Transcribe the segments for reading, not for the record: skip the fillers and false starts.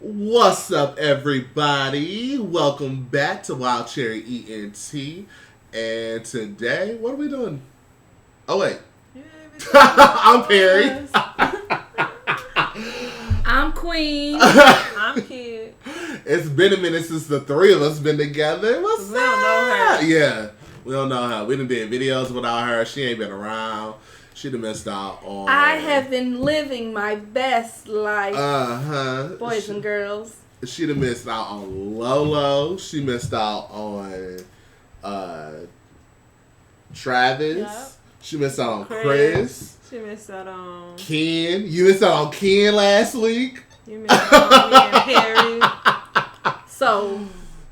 What's up, everybody? Welcome back to windcherryent. And today, what are we doing? Oh, wait. I'm Perry. I'm Queen. I'm Kid. It's been a minute since the three of us been together. What's We don't know her. Yeah, we don't know her. We done did videos without her. She ain't been around. She done missed out on... I have been living my best life, boys and girls. She done missed out on Lolo. She missed out on Travis. Yep. She missed out on Chris. She missed out on Ken. You missed out on Ken last week. You missed out on me and Perry. So,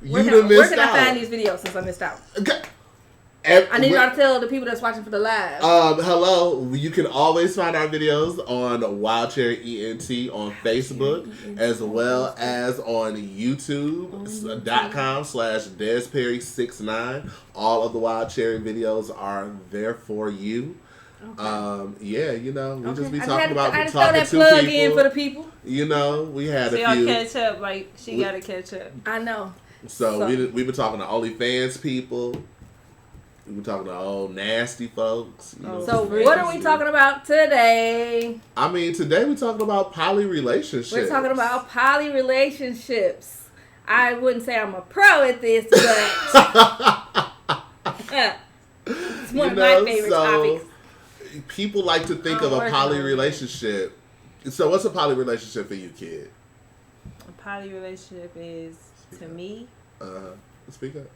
where can I find these videos since I missed out? Okay. I need y'all to tell the people that's watching for the live. Hello. You can always find our videos on Wild Cherry ENT on Facebook, as well as on YouTube.com/DesPerry69. All of the Wild Cherry videos are there for you. Okay. We just be talking about I just throw that plug in for the people. You know, we had a few. Y'all catch up, like she gotta catch up. I know. So we've been talking to OnlyFans people. We've been talking to old nasty folks. So what are we talking about today? I mean, today we're talking about poly relationships. We're talking about poly relationships. I wouldn't say I'm a pro at this, but it's one of my favorite topics. People like to think of a poly relationship. So what's a poly relationship for you, Kid? A poly relationship is, to me... Speak up.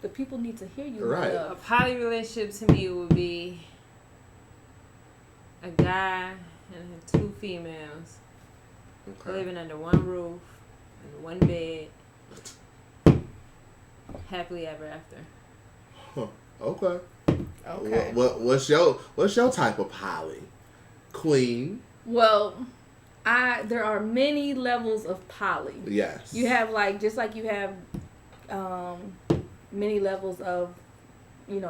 The people need to hear you. Right. A poly relationship to me would be a guy and two females living under one roof in one bed, happily ever after. Huh. Okay. What's your type of poly, Queen? Well, there are many levels of poly. Yes. You have just like you have many levels of,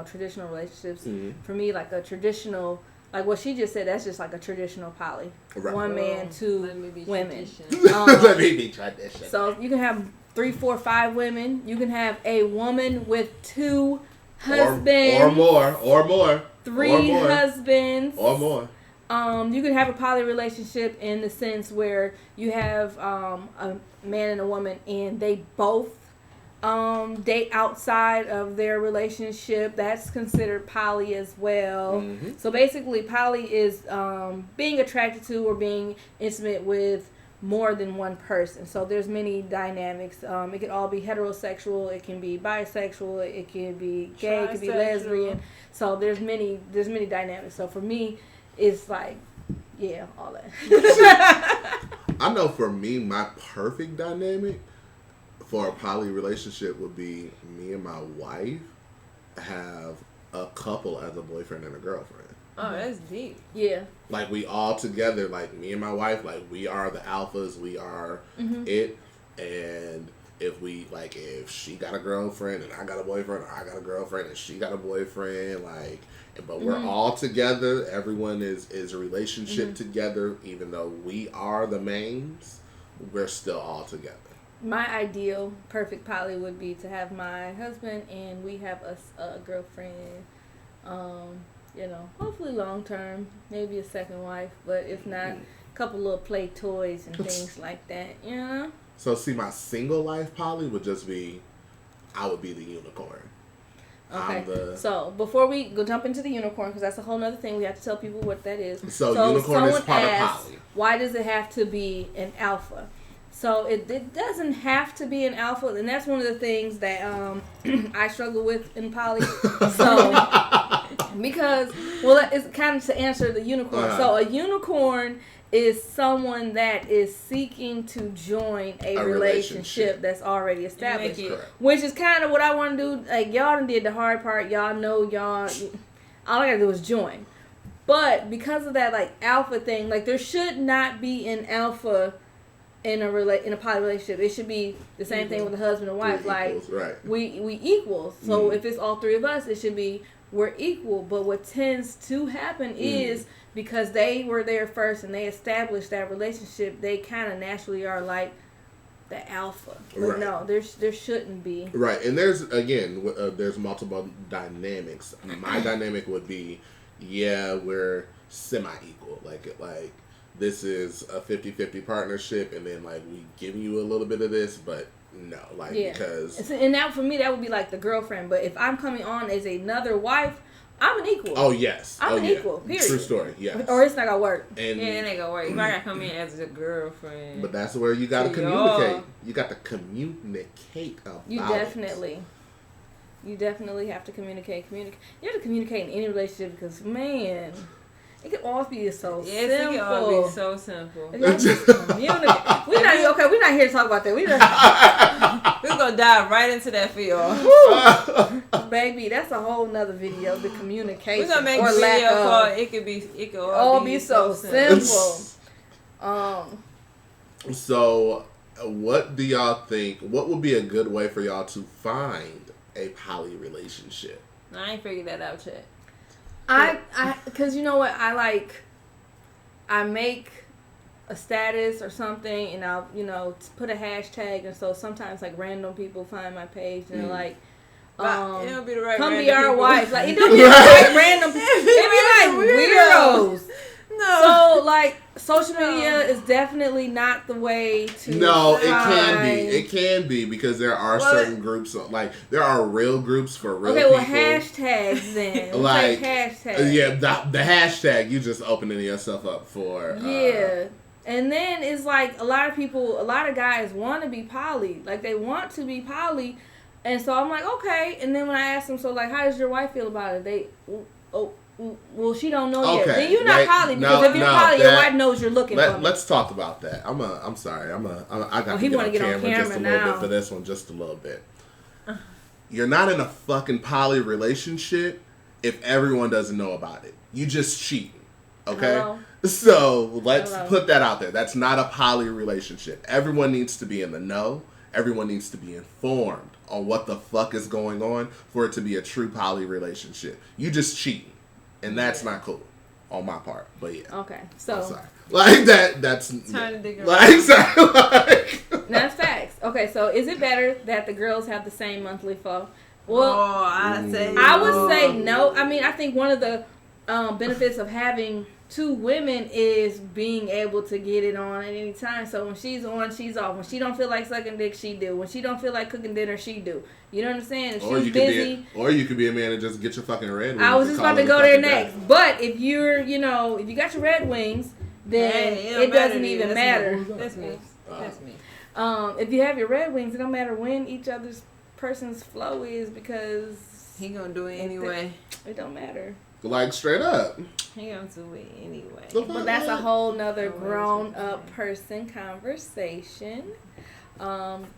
traditional relationships. Mm-hmm. For me, like a traditional, like what she just said, that's just like a traditional poly. Right. One man, two women. Let me be traditional. So you can have 3, 4, 5 women. You can have a woman with 2 husbands. Or more. 3 husbands. Or more. You can have a poly relationship in the sense where you have a man and a woman and they both date outside of their relationship. That's considered poly as well. Mm-hmm. So basically poly is being attracted to or being intimate with more than one person. So there's many dynamics. It could all be heterosexual, it can be bisexual, it can be gay, it could be lesbian. So there's many dynamics. So for me, it's like, yeah, all that. I know for me, my perfect dynamic for a poly relationship would be me and my wife have a couple as a boyfriend and a girlfriend. Oh, that's deep. Yeah. Like we all together, like me and my wife, like we are the alphas, we are it. And if she got a girlfriend and I got a boyfriend, or I got a girlfriend and she got a boyfriend, but we're all together. Everyone is a relationship together, even though we are the mains, we're still all together. My ideal perfect poly would be to have my husband and we have a girlfriend, hopefully long term, maybe a second wife, but if not, a couple little play toys and things like that, So see, my single life poly would just be, I would be the unicorn. Okay, so before we go jump into the unicorn, because that's a whole other thing, we have to tell people what that is. So unicorn is part of poly. Why does it have to be an alpha? So it doesn't have to be an alpha, and that's one of the things that I struggle with in poly. So because, it's kind of to answer the unicorn. So a unicorn is someone that is seeking to join a relationship that's already established, which is kind of what I want to do. Like, y'all done did the hard part. Y'all know all I gotta do is join. But because of that, alpha thing, there should not be an alpha in a poly relationship. It should be the same thing with a husband and wife. Equals, right. We equals. So if it's all 3 of us, it should be we're equal. But what tends to happen is because they were there first and they established that relationship, they kind of naturally are like the alpha. But no, there shouldn't be. Right, and there's multiple dynamics. My dynamic would be, we're semi-equal. Like this is a 50-50 partnership, and then like we give you a little bit of this, but no, because and that for me that would be like the girlfriend. But if I'm coming on as another wife, I'm an equal. Oh yes, I'm an equal. Period. True story. Yes. Or it's not gonna work. And it ain't gonna work. You might gotta come in as a girlfriend. But that's where you gotta communicate. You got to communicate about You definitely have to communicate. You have to communicate in any relationship because man. It can all be so simple. It can all be so simple. Just communicate. We're not here to talk about that. We're gonna dive right into that field. Baby, that's a whole nother video. The communication. We're gonna make a video called "It can all be so simple." So, what do y'all think? What would be a good way for y'all to find a poly relationship? I ain't figured that out yet. Because you know what, I make a status or something and I'll, put a hashtag, and so sometimes like random people find my page and they're like, it don't be the right come be our people. wife. Like, it don't be the right random people. It be like weirdos. No. So like social media is definitely not the way to. No, it can be because there are certain groups like there are real groups for real people. Okay, well hashtags then. like hashtags. Yeah, the hashtag you just opening yourself up for. And then it's like a lot of guys want to be poly. Like they want to be poly, and so I'm like okay. And then when I ask them, so like, how does your wife feel about it? Well, she don't know yet. Then you're not poly because if you're poly, your wife knows you're looking for me. Let's talk about that. I'm sorry. I got to get on camera just a little bit for this one, just a little bit. You're not in a fucking poly relationship if everyone doesn't know about it. You just cheating, okay? Hello? So let's put that out there. That's not a poly relationship. Everyone needs to be in the know. Everyone needs to be informed on what the fuck is going on for it to be a true poly relationship. You just cheating. And that's not cool on my part, but yeah. Okay, so I'm sorry. Like that's trying to dig that's facts. Okay, so is it better that the girls have the same monthly flow? Well, I would say no. I mean, I think one of the benefits of having two women is being able to get it on at any time. So when she's on, she's off. When she don't feel like sucking dick, she do. When she don't feel like cooking dinner, she do. You know what I'm saying? If she's busy. Or you could be a man and just get your fucking red wings. I was just about to go there next. But if you're, if you got your red wings, then it doesn't even matter. That's me. That's me. If you have your red wings, it don't matter when each other's person's flow is because he gonna do it anyway. It don't matter. Like straight up. He gonna do it anyway. But that's a whole nother grown up person conversation.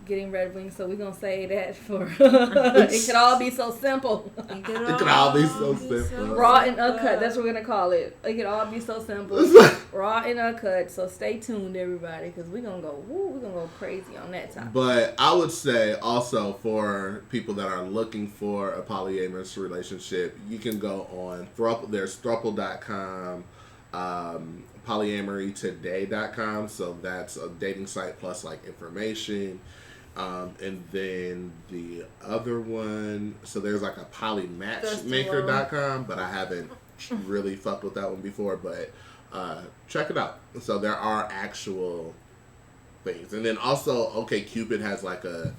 Getting red wings, so we're gonna say that for it could all be so simple. It could all be so simple. Raw and uncut, that's what we're gonna call it. It could all be so simple. Raw and uncut. So stay tuned, everybody, because we're gonna go crazy on that topic. But I would say also for people that are looking for a polyamorous relationship, you can go on there's thruple.com, polyamorytoday.com, so that's a dating site plus like information, and then the other one, so there's like a polymatchmaker.com, but I haven't really fucked with that one before, but check it out. So there are actual things, and then also OkCupid has like a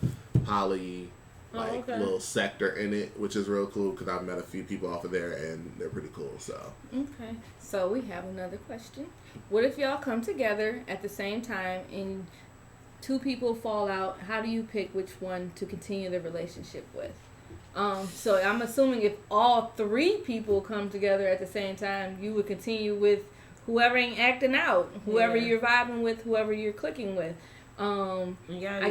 poly little sector in it, which is real cool because I've met a few people off of there and they're pretty cool. So okay, so we have another question. What if y'all come together at the same time and two people fall out? How do you pick which one to continue the relationship with? So I'm assuming if all three people come together at the same time, you would continue with whoever ain't acting out, whoever you're vibing with, whoever you're clicking with. I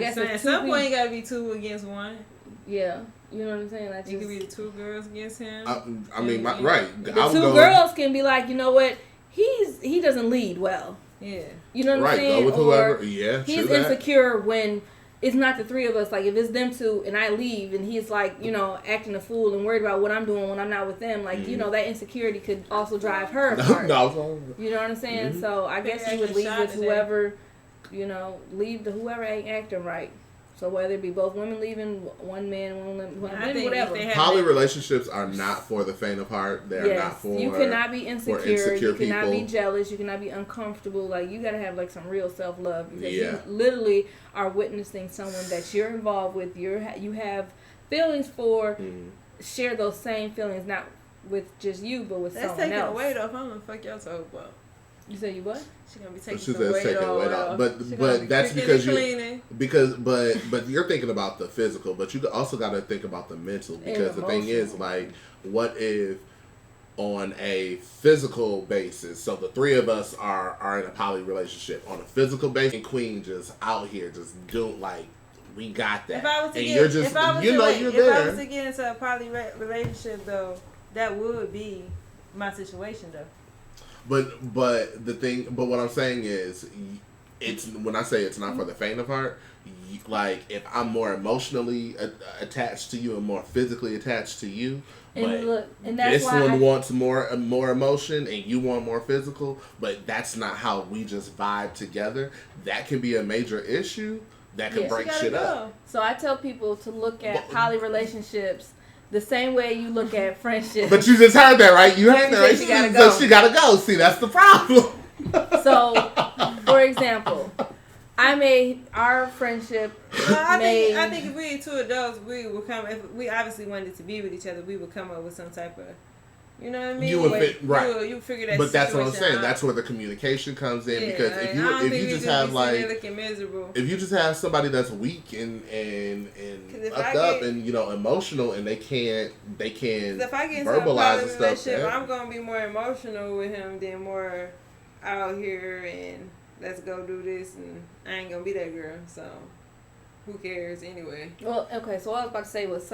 guess at some point you gotta be two against one. Yeah, you know what I'm saying. You could be the two girls against him. Right. The two girls can be like, you know what, he doesn't lead well. Yeah. You know what I'm saying? Go with whoever. Yeah. He's insecure when it's not the three of us. Like, if it's them two and I leave and he's like, you know, acting a fool and worried about what I'm doing when I'm not with them, like, you know, that insecurity could also drive her apart. You know what I'm saying? So I guess you would leave with whoever, you know, leave the whoever ain't acting right. So whether it be both women leaving, one man, one woman, whatever. Poly relationships are not for the faint of heart. They're not for you cannot be insecure. You cannot people. be jealous. You cannot be uncomfortable. Like, you gotta have like some real self love because you literally are witnessing someone that you're involved with. You have feelings for. Share those same feelings, not with just you, but with someone else. That's taking the weight off. I'm gonna fuck y'all talk about. You say you what? She's gonna be taking some weight off. But that's because but you're thinking about the physical, but you also got to think about the mental, because the thing is, like, what if on a physical basis, so the three of us are in a poly relationship on a physical basis, and Queen just out here just doing like, we got that, you're just, you're there. If I was to get into a poly relationship though, that would be my situation though. But what I'm saying is, it's when I say it's not for the faint of heart. Like, if I'm more emotionally attached to you and more physically attached to you, and that's this one wants more emotion and you want more physical, but that's not how we just vibe together. That can be a major issue. That can break shit up. So I tell people to look at poly relationships the same way you look at friendships. But you just heard that, right? You heard that, right? So she gotta go. See, that's the problem. So, for example, our friendship. I think if we two adults, we would come. If we obviously wanted to be with each other, we would come up with some type of. You know what I mean? You would fit, right? You figure that. But that's what I'm saying. That's where the communication comes in, because if you just have like, if you just have somebody that's weak and fucked up and, you know, emotional, and they can't if I get verbalize into a stuff, I'm gonna be more emotional with him than more out here and let's go do this, and I ain't gonna be that girl. So. Who cares anyway? Well, okay, so what I was about to say was,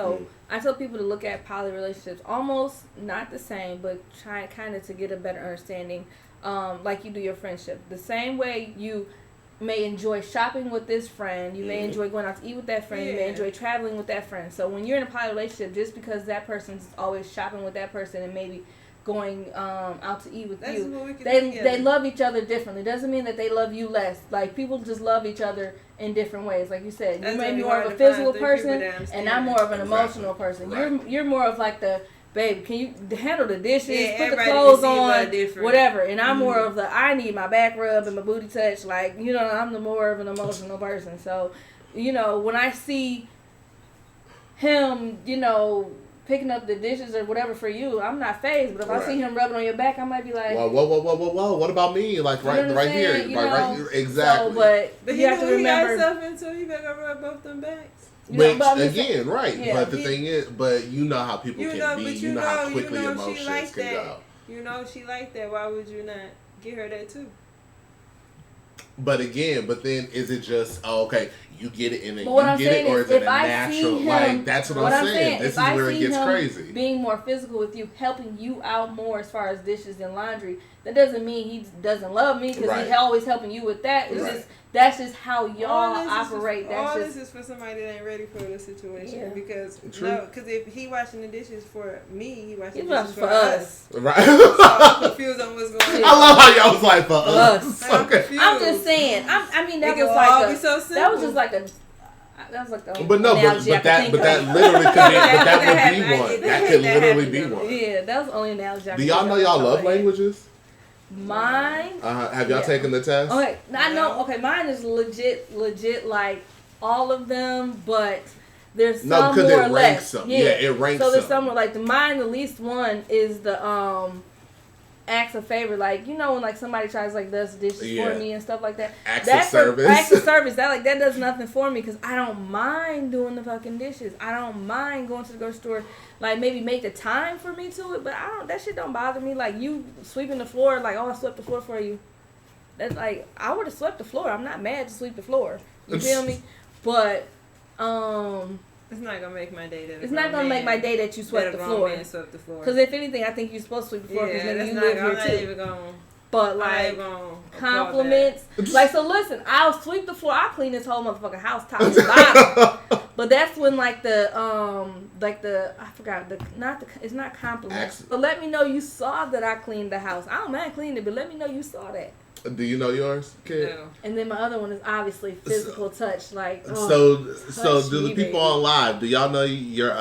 I tell people to look at poly relationships almost not the same, but try kind of to get a better understanding, like you do your friendship. The same way you may enjoy shopping with this friend, you may enjoy going out to eat with that friend, you may enjoy traveling with that friend. So when you're in a poly relationship, just because that person's always shopping with that person and maybe going out to eat with you, they love each other differently. Doesn't mean that they love you less. Like, people just love each other in different ways. Like you said, you may be more of a physical person, and I'm more of an emotional person. Right. You're more of like the, babe, can you handle the dishes, put the clothes on, whatever. And I'm more of the, I need my back rub and my booty touch. Like, you know, I'm the more of an emotional person. So, you know, when I see him, you know, picking up the dishes or whatever for you, I'm not fazed. But if I see him rubbing on your back, I might be like, whoa, what about me? Like, right here, right here, exactly. So, but you have to remember, he got himself into, you better rub both them backs. Which, again, right. Yeah, but the thing is, but you know how people can be. You know how quickly emotions can go. You know she like that. Why would you not get her that too? But then is it just, okay, you get it and then you get it, or is it a natural? Like, that's what I'm saying. This is where it gets crazy. Being more physical with you, helping you out more as far as dishes and laundry, that doesn't mean he doesn't love me, because he's always helping you with that. It's just, that's just how y'all operate. This is for somebody that ain't ready for the situation. Because if he washing the dishes for me, he washing the dishes for us. Right. So I'm confused on what's going on. I love how y'all was like, for us. Okay. I'm just saying. I mean, that was like so simple. That was just like a. That was like the. But that literally could be. But that would be one. That could literally be one. Yeah, that was the only analogy. Do y'all know y'all love languages? Mine. Have y'all taken the test? Okay, I know. Okay, mine is legit. Like all of them, but there's some more or less. Yeah, it ranks. So there's some more, like mine. The least one is the acts of favor. Like, you know, when like somebody tries like does dishes for me and stuff like that. Acts of service. Acts of service. That does nothing for me, because I don't mind doing the fucking dishes. I don't mind going to the grocery store. Like, maybe make the time for me to it, but that shit don't bother me. Like, you sweeping the floor, like, oh, I swept the floor for you. That's like, I would have swept the floor. I'm not mad to sweep the floor. You feel me? But, it's not gonna make my day that. It's not gonna make my day that you swept the floor. Because if anything, I think you're supposed to sweep the floor, because then you live here too. I'm not even gonna. But like compliments, like so. Listen, I'll sweep the floor. I'll clean this whole motherfucking house top to bottom. But that's when I forgot it's not compliments. But let me know you saw that I cleaned the house. I don't mind cleaning it, but let me know you saw that. Do you know yours, kid? No. And then my other one is obviously physical touch. Like so do the people on live? Do y'all know your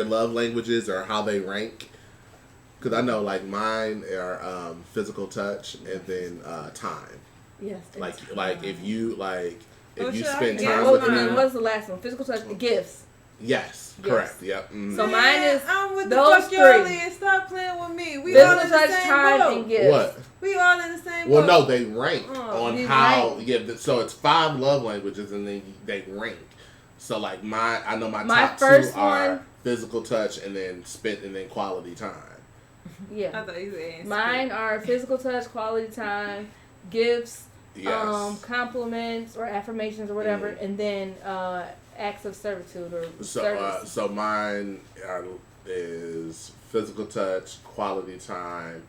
love languages or how they rank? Because I know, like, mine are spend time. Yes. Like if you spend time with me. What's the last one? Physical touch, gifts. Yes, correct. Yep. Mm-hmm. So mine is I'm with those the fuck three. and stop playing with me. We Physical all in the touch, same time, boat. and gifts. What? We all in the same boat. Well, no, they rank on how. Rank. Yeah, so it's 5 love languages, and then they rank. So like I know my top first 2 are one, physical touch, and then quality time. Yeah. I thought you said mine are physical touch, quality time, gifts, Yes. compliments or affirmations or whatever, and then acts of servitude or service. So mine is physical touch, quality time,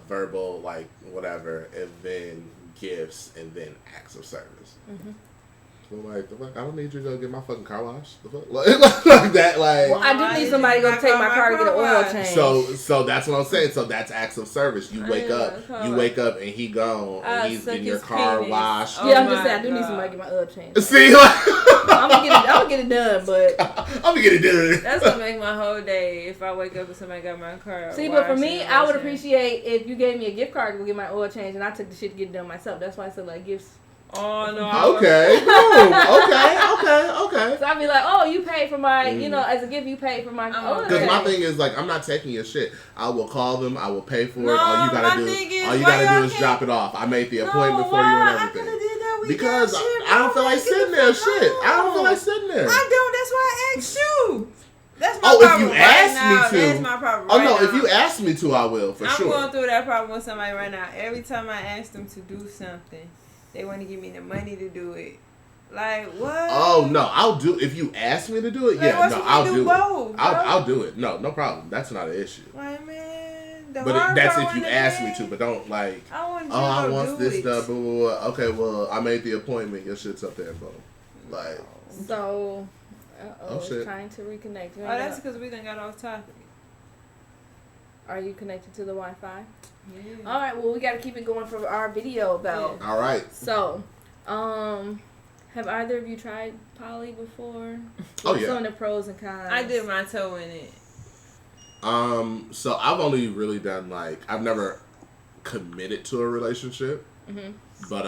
verbal, like whatever, and then gifts, and then acts of service. Mm-hmm. So like, I don't need you to go get my fucking car wash. The fuck? Like that, like. Well, I do need somebody to go take my car to get an oil change. So that's what I'm saying. So that's acts of service. You wake up, and he gone, and he's getting your car washed. Yeah, I'm just saying, I do need somebody to get my oil change. See, like, I'm gonna get it done, but I'm gonna get it done. That's gonna make my whole day if I wake up and somebody got my car. See, but for me, I would appreciate if you gave me a gift card to go get my oil change, and I took the shit to get it done myself. That's why I said like gifts. Oh no. Okay. Okay. So I'd be like, oh, you paid for my, as a gift, you paid for my. Because my thing is like, I'm not taking your shit. I will call them. I will pay for it. No, All you gotta do is drop it off. I made the appointment for you and everything. I could have did that with because I don't feel like sitting there. Shit. I don't feel like sitting there. I don't. That's why I asked you. That's my problem. If you ask me to. That's my problem. If you ask me to, I will for sure. I'm going through that problem with somebody right now. Every time I ask them to do something, they want to give me the money to do it. Like, what? Oh, no. I'll do if you ask me to do it. Yeah, no, I'll do both, it. I'll do it. No problem. That's not an issue. Like, man. But that's if you ask me to. But don't, like, I want this stuff. Blah, blah, blah. Okay, well, I made the appointment. Your shit's up there, boom. Like. So, shit. Trying to reconnect. Oh, that's because we done got off topic. Are you connected to the Wi-Fi? Yeah. All right. Well, we got to keep it going for our video though. Yeah. All right. So, have either of you tried poly before? Oh yeah. Some of the pros and cons. I did my toe in it. So I've only really done I've never committed to a relationship, but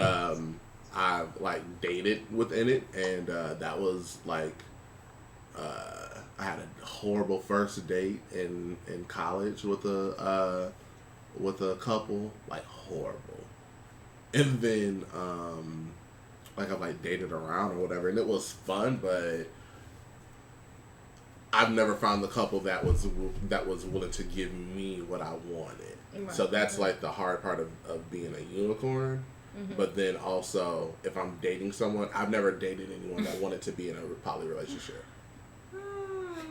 I've dated within it, and that was I had a horrible first date in college with a couple, horrible. And then I've dated around or whatever, and it was fun, but I've never found the couple that was willing to give me what I wanted. Right. So that's the hard part of being a unicorn. Mm-hmm. But then also, if I'm dating someone, I've never dated anyone that wanted to be in a poly relationship.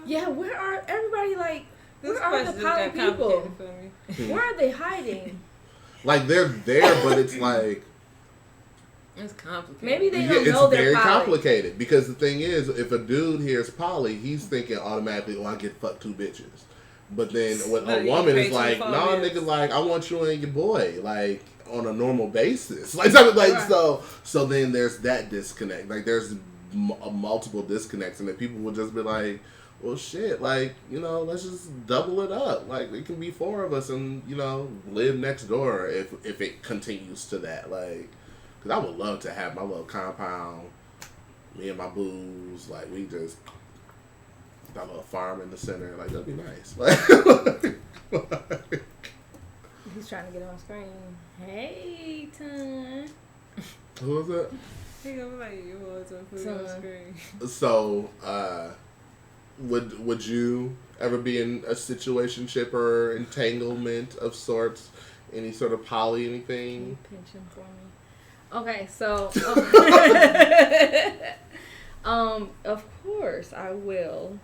Yeah, where are everybody? Where are the poly people? Where are they hiding? They're there, but it's it's complicated. Maybe they don't know they're poly. It's very complicated because the thing is, if a dude hears poly, he's thinking automatically, "Oh, I get fucked 2 bitches." But then when a woman is like, "No, nigga, I want you and your boy, on a normal basis." So then there's that disconnect. There's multiple disconnects, and then people will just be like, well, shit, let's just double it up. It can be 4 of us and, live next door if it continues to that. Because I would love to have my little compound, me and my booze, we just got a little farm in the center. That'd be nice. He's trying to get on screen. Hey, Ton. Who was that? He gonna be you was on screen. So, Would you ever be in a situationship or entanglement of sorts? Any sort of poly anything? Pinch him for me. Okay, so of course I will.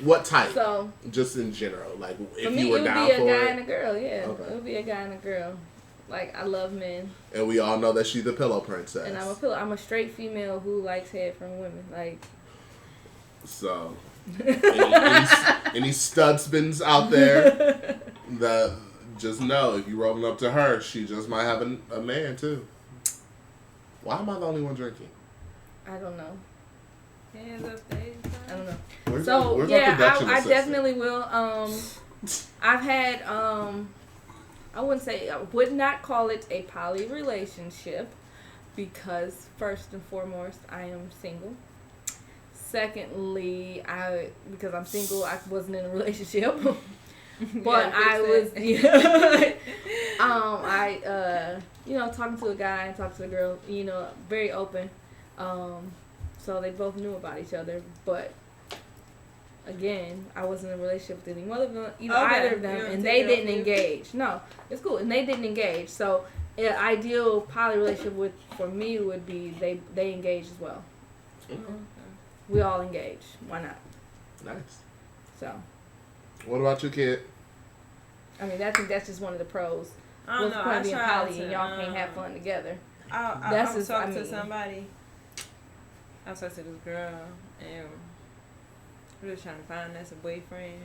What type? So just in general, like if for me, you were it would down be a for guy it. and a girl. Yeah, Okay. it would be a guy and a girl. Like I love men, And we all know that she's the pillow princess. and I'm a straight female who likes head from women. Like so, any studspins out there that just know if you rolling up to her, she just might have a man too. Why am I the only one drinking? I don't know. Hands up there. I don't know. Where's So our yeah, production I assistant? definitely will. I've had I would not call it a poly relationship because first and foremost I am single. Secondly, because I'm single, I wasn't in a relationship. But I was talking to a guy and talking to a girl, very open. So they both knew about each other, but again, I wasn't in a relationship with either of them, and they didn't engage. No, it's cool, and they didn't engage. So, an ideal poly relationship for me would be they engage as well. Mm-hmm. We all engage. Why not? Nice. So, what about you, kid? I mean, I think that's just one of the pros. I don't What's the know. point I of being tried poly and to, y'all can't have fun together? I was talking to somebody. I was talking to this girl, and we were trying to find us a boyfriend.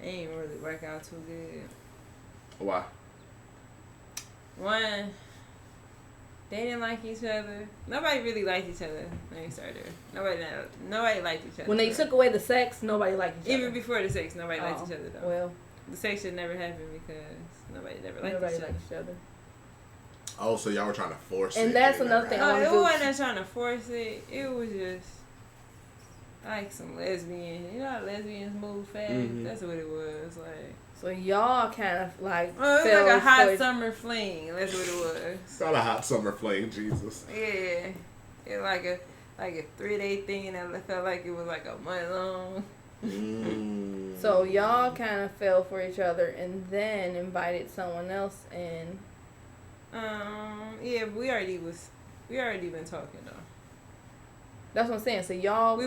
It ain't really work out too good. Why? One, they didn't like each other. Nobody really liked each other when they started. Nobody liked each other. When they took away the sex, nobody liked each other. Even before the sex, nobody liked each other though. Well, the sex should never happen because nobody ever liked each other. Oh, so y'all were trying to force it. And that's another thing. No, it wasn't trying to force it. It was just like some lesbian. You know how lesbians move fast? Mm-hmm. That's what it was. Like. So y'all kind of like. It was like a hot summer fling. That's what it was. It's not a hot summer fling, Jesus. Yeah, it like a 3-day thing, and it felt like it was like a month long. So y'all kind of fell for each other, and then invited someone else in. Yeah, we already been talking though. That's what I'm saying. So y'all,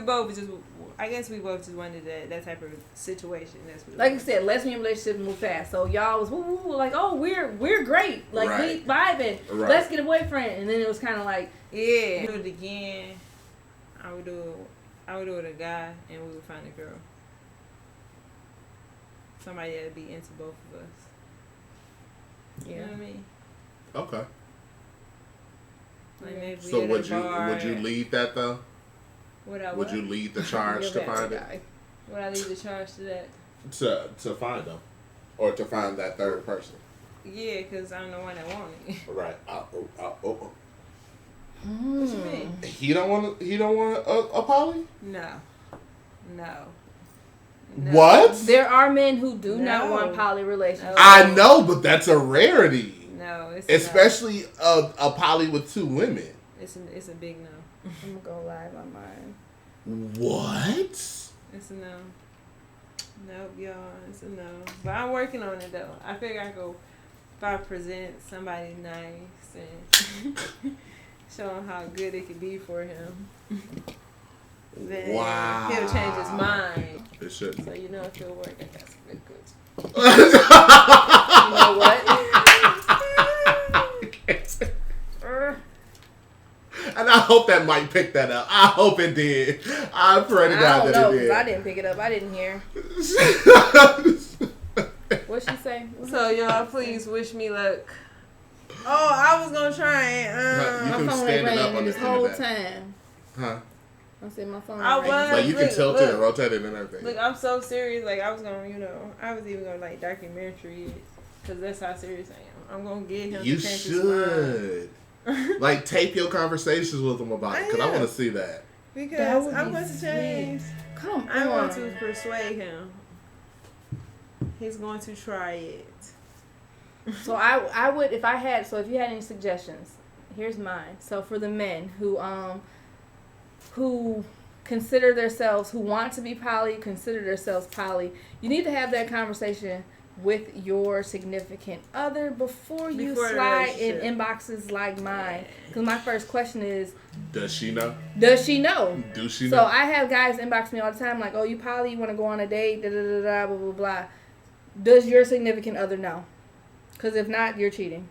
I guess we both just wanted that type of situation. That's what like you said, lesbian relationships move fast. So y'all was like, oh, we're great, like we vibing. Right. Let's get a boyfriend, and then it was kind of like, yeah, do it again. I would do it with a guy, and we would find a girl, somebody that'd be into both of us. You know what I mean? Okay. Like maybe so would you lead that though? Would you lead the charge to find it? Would I lead the charge to that? To find them, or to find that third person? Yeah, because I'm the one that wanted it. Right. What you mean? He don't want a poly? No. What? There are men who do not want poly relationships. I know, but that's a rarity. No, it's especially a poly with 2 women. It's a big no. I'm gonna go lie my mind. What? It's a no. Nope, y'all. It's a no. But I'm working on it though. I figure if I present somebody nice and show him how good it could be for him, then he'll change his mind. It should. So if it'll work, I got some good goods. You know what? And I hope that Mike picked that up. I hope it did. I pray to God that it did. I didn't pick it up. I didn't hear. What'd she say? So y'all, please wish me luck. Oh, I was gonna try and you can stand it up on this whole time. Huh? I said my phone. Like you can tilt it and rotate it and everything. Look, I'm so serious. Like I was even gonna like documentary it because that's how serious I am. I'm gonna get him. You to change should. Like tape your conversations with him about it because I want to see that. Because I want to change. Come on. I want to persuade him. He's going to try it. So I would if you had any suggestions, here's mine. So for the men who consider themselves, who want to be poly, consider themselves poly, you need to have that conversation with your significant other before you Before the slide in relationship. inboxes like mine? Because my first question is, Does she know? does she know? Do she So know? I have guys inbox me all the time like, oh, you poly, you want to go on a date, da da da da, blah blah blah. Does your significant other know? Because if not, you're cheating.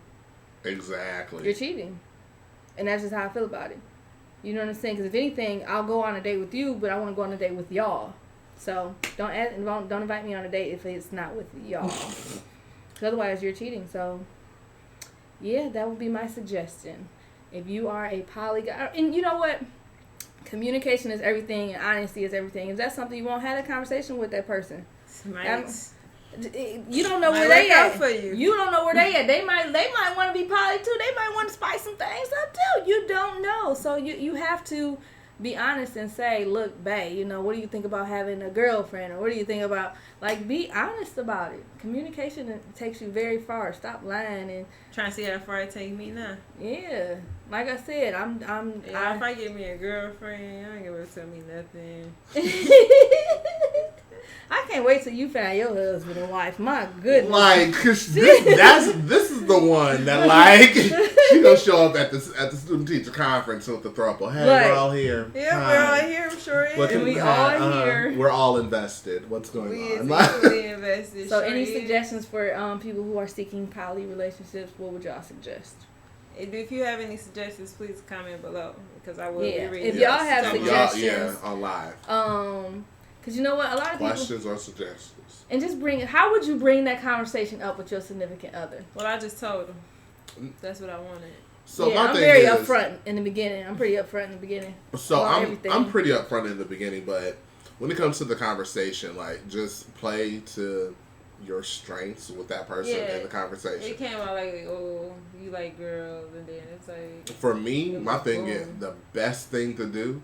Exactly. You're cheating, and that's just how I feel about it. You know what I'm saying? Because if anything, I'll go on a date with you, but I want to go on a date with y'all. So don't invite me on a date if it's not with y'all. Because otherwise, you're cheating. So yeah, that would be my suggestion. If you are a poly guy, and you know what? Communication is everything, and honesty is everything. If that's something you want, have a conversation with that person. You don't know where they at. For you. You don't know where they at. They might want to be poly too. They might want to spice some things up too. You don't know. So you have to be honest and say, look, babe, you know, what do you think about having a girlfriend? Or what do you think about, like, be honest about it. Communication takes you very far. Stop lying and Trying to see how far it take me now. yeah. Like I said, If I get me a girlfriend, you ain't gonna tell me nothing. I can't wait till you find your husband and wife. My goodness. Like, cause this is the one that like she gonna show up at the student teacher conference with the throuple. Hey, Right. we're all here. Yeah, Hi. we're all here. I'm sure it What is. can we hi, all here. We're all invested. What's going We on? is equally invested. So sure any is. suggestions for people who are seeking poly relationships? What would y'all suggest? If you have any suggestions, please comment below because I will Yeah. be reading. If y'all have some of Y'all, suggestions. yeah, on live. Because you know what, a lot of people, Questions or suggestions? and just how would you bring that conversation up with your significant other? Well, I just told him. That's what I wanted. So yeah, my I'm thing very is, upfront in the beginning. I'm pretty upfront in the beginning. So about I'm everything. pretty upfront in the beginning, but when it comes to the conversation, like just play to your strengths with that person Yeah. in the conversation. It came out like, oh, you like girls, and then it's like. For me, It my was thing is boom. the best thing to do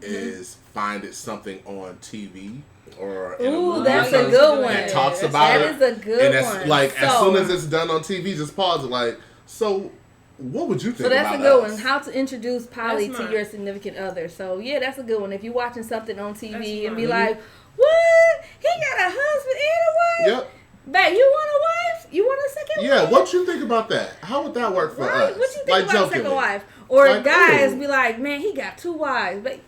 is find it something on TV or in a Ooh, movie that's or a good one. and talks That's- about That it. is a good And that's one. like as So- soon as it's done on TV, just pause it. Like, so what would you think? So that's a about good us? one. How to introduce poly That's to smart. your significant other. So yeah, that's a good one. If you're watching something on TV That's and be smart. like, "What? He got a husband and a wife? Yep. Babe, you want a wife? You want a second Yeah. wife? What you think about that? How would that work for Right? us? What you think like about a jokingly. second wife? Or Like, guys ooh. be like, man, he got 2 wives. But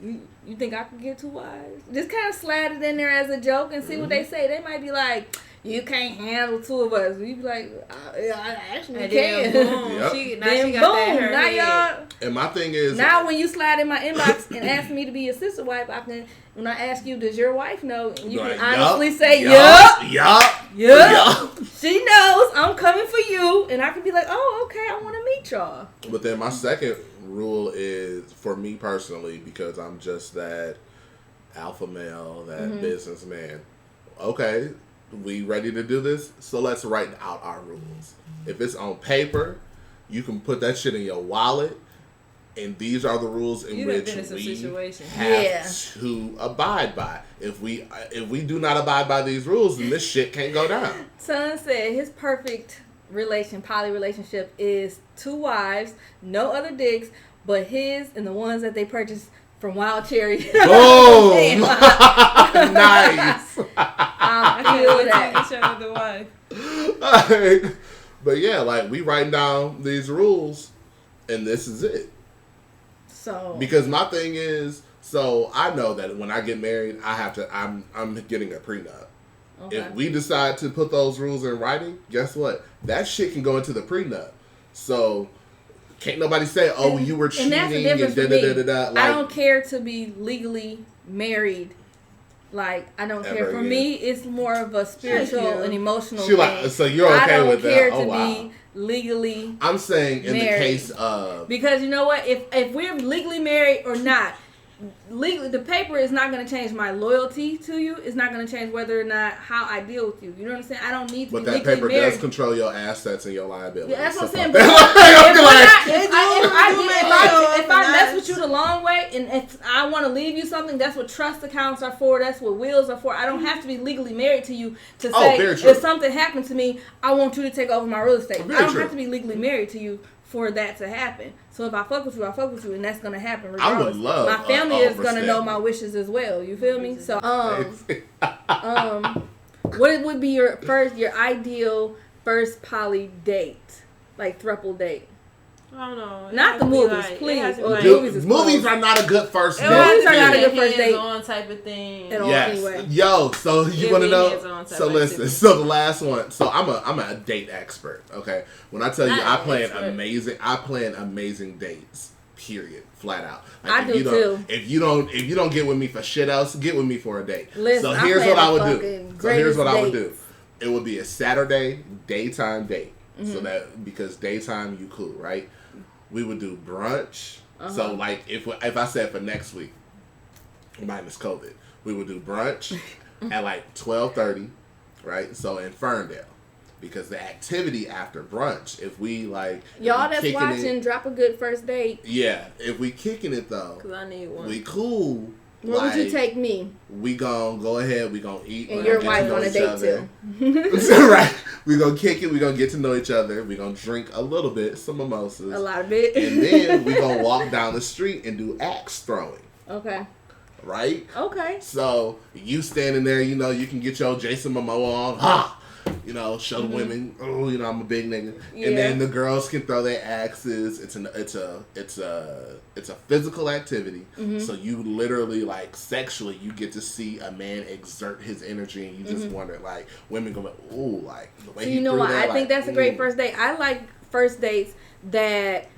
you think I could get 2 wives? Just kind of slide it in there as a joke and see what they say. They might be like, you can't handle 2 of us. You be like, I actually And can. then boom, Yep. she Then got that boom, her now head. y'all. And my thing is Now when you slide in my inbox and ask me to be your sister wife, when I ask you, does your wife know? And you like, can honestly say, yup, yup. yup. She knows I'm coming for you. And I can be like, oh, okay, I want to meet y'all. But then my second rule is for me personally, because I'm just that alpha male, that businessman. Okay, we ready to do this? So let's write out our rules. If it's on paper, you can put that shit in your wallet. And these are the rules in You done which been in some we situation. have Yeah. to abide by. If we do not abide by these rules, then this shit can't go down. Son said his perfect poly relationship is 2 wives, no other dicks, but his and the ones that they purchased from Wild Cherry. Boom! Nice. I I feel can't that. wait to show the wife. But yeah, like we writing down these rules, and this is it. So Because my thing is, so I know that when I get married, I'm getting a prenup. okay. If we decide to put those rules in writing, guess what? That shit can go into the prenup. So can't nobody say, "Oh, you were cheating," and that's the and difference da for da me. da da da. I Like, don't care to be legally married. Like, I don't care. Ever For again. me, it's more of a spiritual you. and emotional she thing. like, so you're I okay don't with care that? Oh to wow. be legally I'm saying in married. the case of because you know what? If we're legally married or not, legally the paper is not going to change my loyalty to you. It's not going to change whether or not how I deal with you. You know what I'm saying? I don't need to but be that legally paper married. does control your assets and your liabilities. Yeah, that's what I'm Stuff saying. like But that. if I mess with you the long way, and if I want to leave you something, that's what trust accounts are for. That's what wills are for. I don't have to be legally married to you to say very true. if something happened to me, I want you to take over my real estate. Very I don't true. have to be legally married to you for that to happen. So if I fuck with you, I fuck with you, and that's gonna happen I regardless. would love my family a is gonna know overstep. my wishes as well. You feel me? So What would be your ideal first poly date? Like throuple date? I don't know. Not the movies, please. Movies are not a good first date. Movies are not a good first date. On type of thing. Yes. Anyway. Yo, so you want to know? So listen. So the last one. So I'm a date expert. Okay. When I tell you, I plan amazing dates. Period. Flat out. Like, I do too. If you don't get with me for shit else, get with me for a date. Listen, so here's what I would do. It would be a Saturday daytime date. So that because daytime you cool, right? We would do brunch. So like if I said for next week, minus COVID, we would do brunch at like 12:30, right? So in Ferndale, because the activity after brunch, if we like y'all that's watching, drop a good first date. Yeah, if we kicking it though, because I need one. We cool. Where would you take me? We gonna go ahead. We gonna eat. And your wife on a date too. Right. We gonna kick it. We gonna get to know each other. We gonna drink a little bit, some mimosas. A lot of it. And then we gonna walk down the street and do axe throwing. Okay. Right? Okay. So you standing there, you can get your Jason Momoa on. Ha! Show the women, I'm a big nigga. Yeah. And then the girls can throw their axes. It's a physical activity. So you literally like sexually you get to see a man exert his energy and you just wonder like women go ooh like the way he what? I think that's a great first date. I like first dates that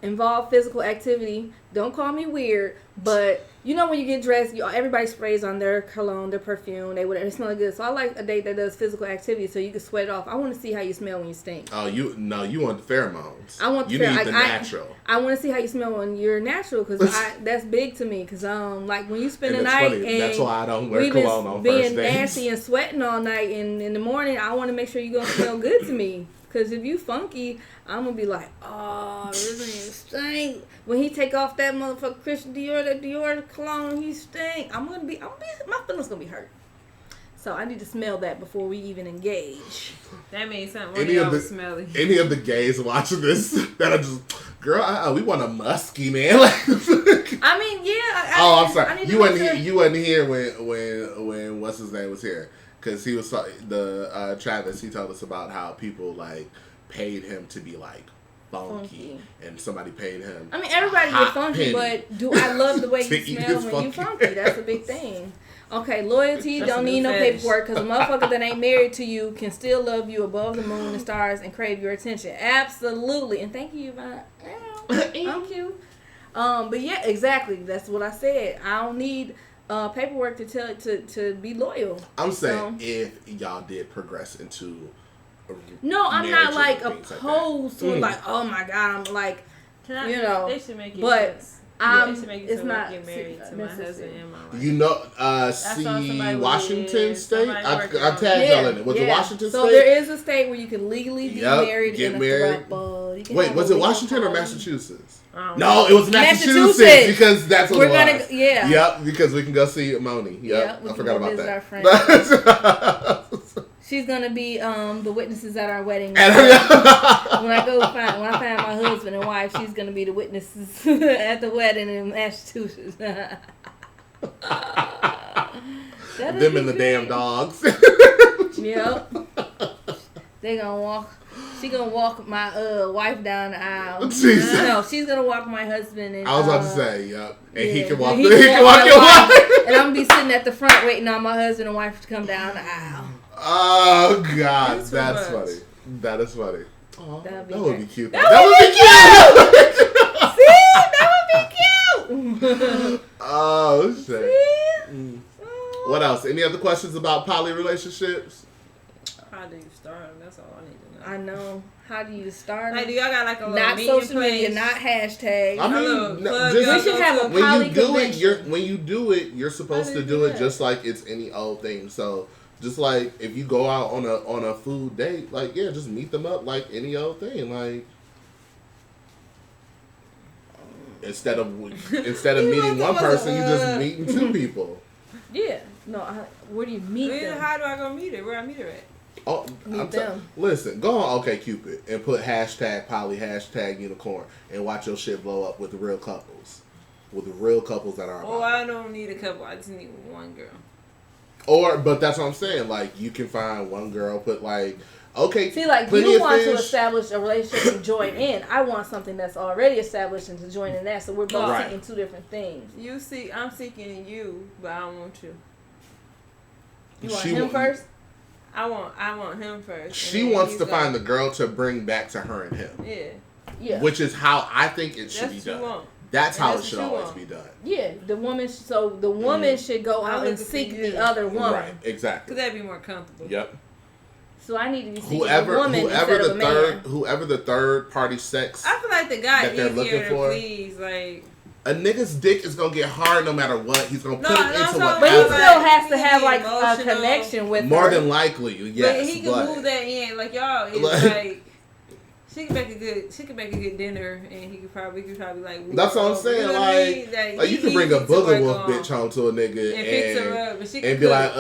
involve physical activity. Don't call me weird, but when you get dressed, everybody sprays on their cologne, their perfume, they smell good. So I like a date that does physical activity so you can sweat it off. I want to see how you smell when you stink. Oh, you want the pheromones. I want the natural. I want to see how you smell when you're natural because that's big to me. Because like when you spend the night and that's why I don't wear cologne on first dates. Being nasty and sweating all night, and in the morning I want to make sure you're gonna smell good to me. Because if you funky, I'm going to be like, oh, this nigga stink. When he take off that motherfucker Christian Dior cologne, he stink. my feelings going to be hurt. So I need to smell that before we even engage. That means something really smelly. Any of the gays watching this that are just, girl, we want a musky man. I mean, yeah. I'm sorry. You wasn't here when what's his name was here. Because he was Travis. He told us about how people like paid him to be like funky, and somebody paid him. I mean, everybody get funky, but do I love the way you smell when you funky? That's a big thing. Okay, loyalty don't need no paperwork because a motherfucker that ain't married to you can still love you above the moon and stars and crave your attention. Absolutely, and thank you, Yvonne. I'm cute. But yeah, exactly. That's what I said. I don't need paperwork to be loyal. I'm saying if y'all did progress into no, I'm not like opposed to it. Like, oh my god, I'm like, they should make it. But they should make it it's not get married to my husband and my wife. Washington State. I tagged y'all in it. Was it Washington State? So there is a state where you can legally be married in a throuple. Wait, was it Washington or Massachusetts? No, it was Massachusetts because that's what it was. Yep, because we can go see Moni. Yep, I forgot about that. She's gonna be the witnesses at our wedding. When I find my husband and wife, she's gonna be the witnesses at the wedding in Massachusetts. Them and the damn dogs. Yep. They gonna walk. She gonna walk my wife down the aisle. No, she's gonna walk my husband. And I was about to say, yep. And he can walk. He can walk your wife. And I'm gonna be sitting at the front waiting on my husband and wife to come down the aisle. Oh God, that's funny. That is funny. Oh, that would be cute. That would be cute. See, that would be cute. Oh shit. What else? Any other questions about poly relationships? How do you start them? That's all I need to know. I know. How do you start them? Like, do y'all got like a little not social media, not hashtag. I mean, we should have a poly convention. When you do it, you're supposed to do it just like it's any old thing. So. Just like if you go out on a food date, like just meet them up like any old thing. Like instead of meeting one person, you just meeting two people. Yeah. No. Where do you meet them? How do I go meet her? Where I meet her at? Oh, meet them. Listen, go on OkCupid and put #poly #unicorn and watch your shit blow up with the real couples, that are. Oh, I don't need a couple. I just need one girl. But that's what I'm saying. Like, you can find one girl put like, okay, see, like you want to establish a relationship and join in. I want something that's already established and to join in that. So we're both seeking two different things. I'm seeking you, but I don't want you. You want him first? I want him first. She wants to find the girl to bring back to her and him. Yeah. Which is how I think it should be done. That's how it should always be done. Yeah, the woman. So the woman should go out and seek the other woman. Right, exactly. Because that'd be more comfortable. Yep. So I need to be seeking a woman instead of a man. Whoever the third party sex. I feel like the guy that they're looking for. Please, like. A nigga's dick is gonna get hard no matter what. He's gonna put it into whatever. But he still has to have like a connection with more her. Than likely, yes. But he can move that in, like y'all. It's like she can make a good dinner, and he could probably like. That's what I'm saying. You know like you can bring a booger wolf bitch home to a nigga and fix her up, and be like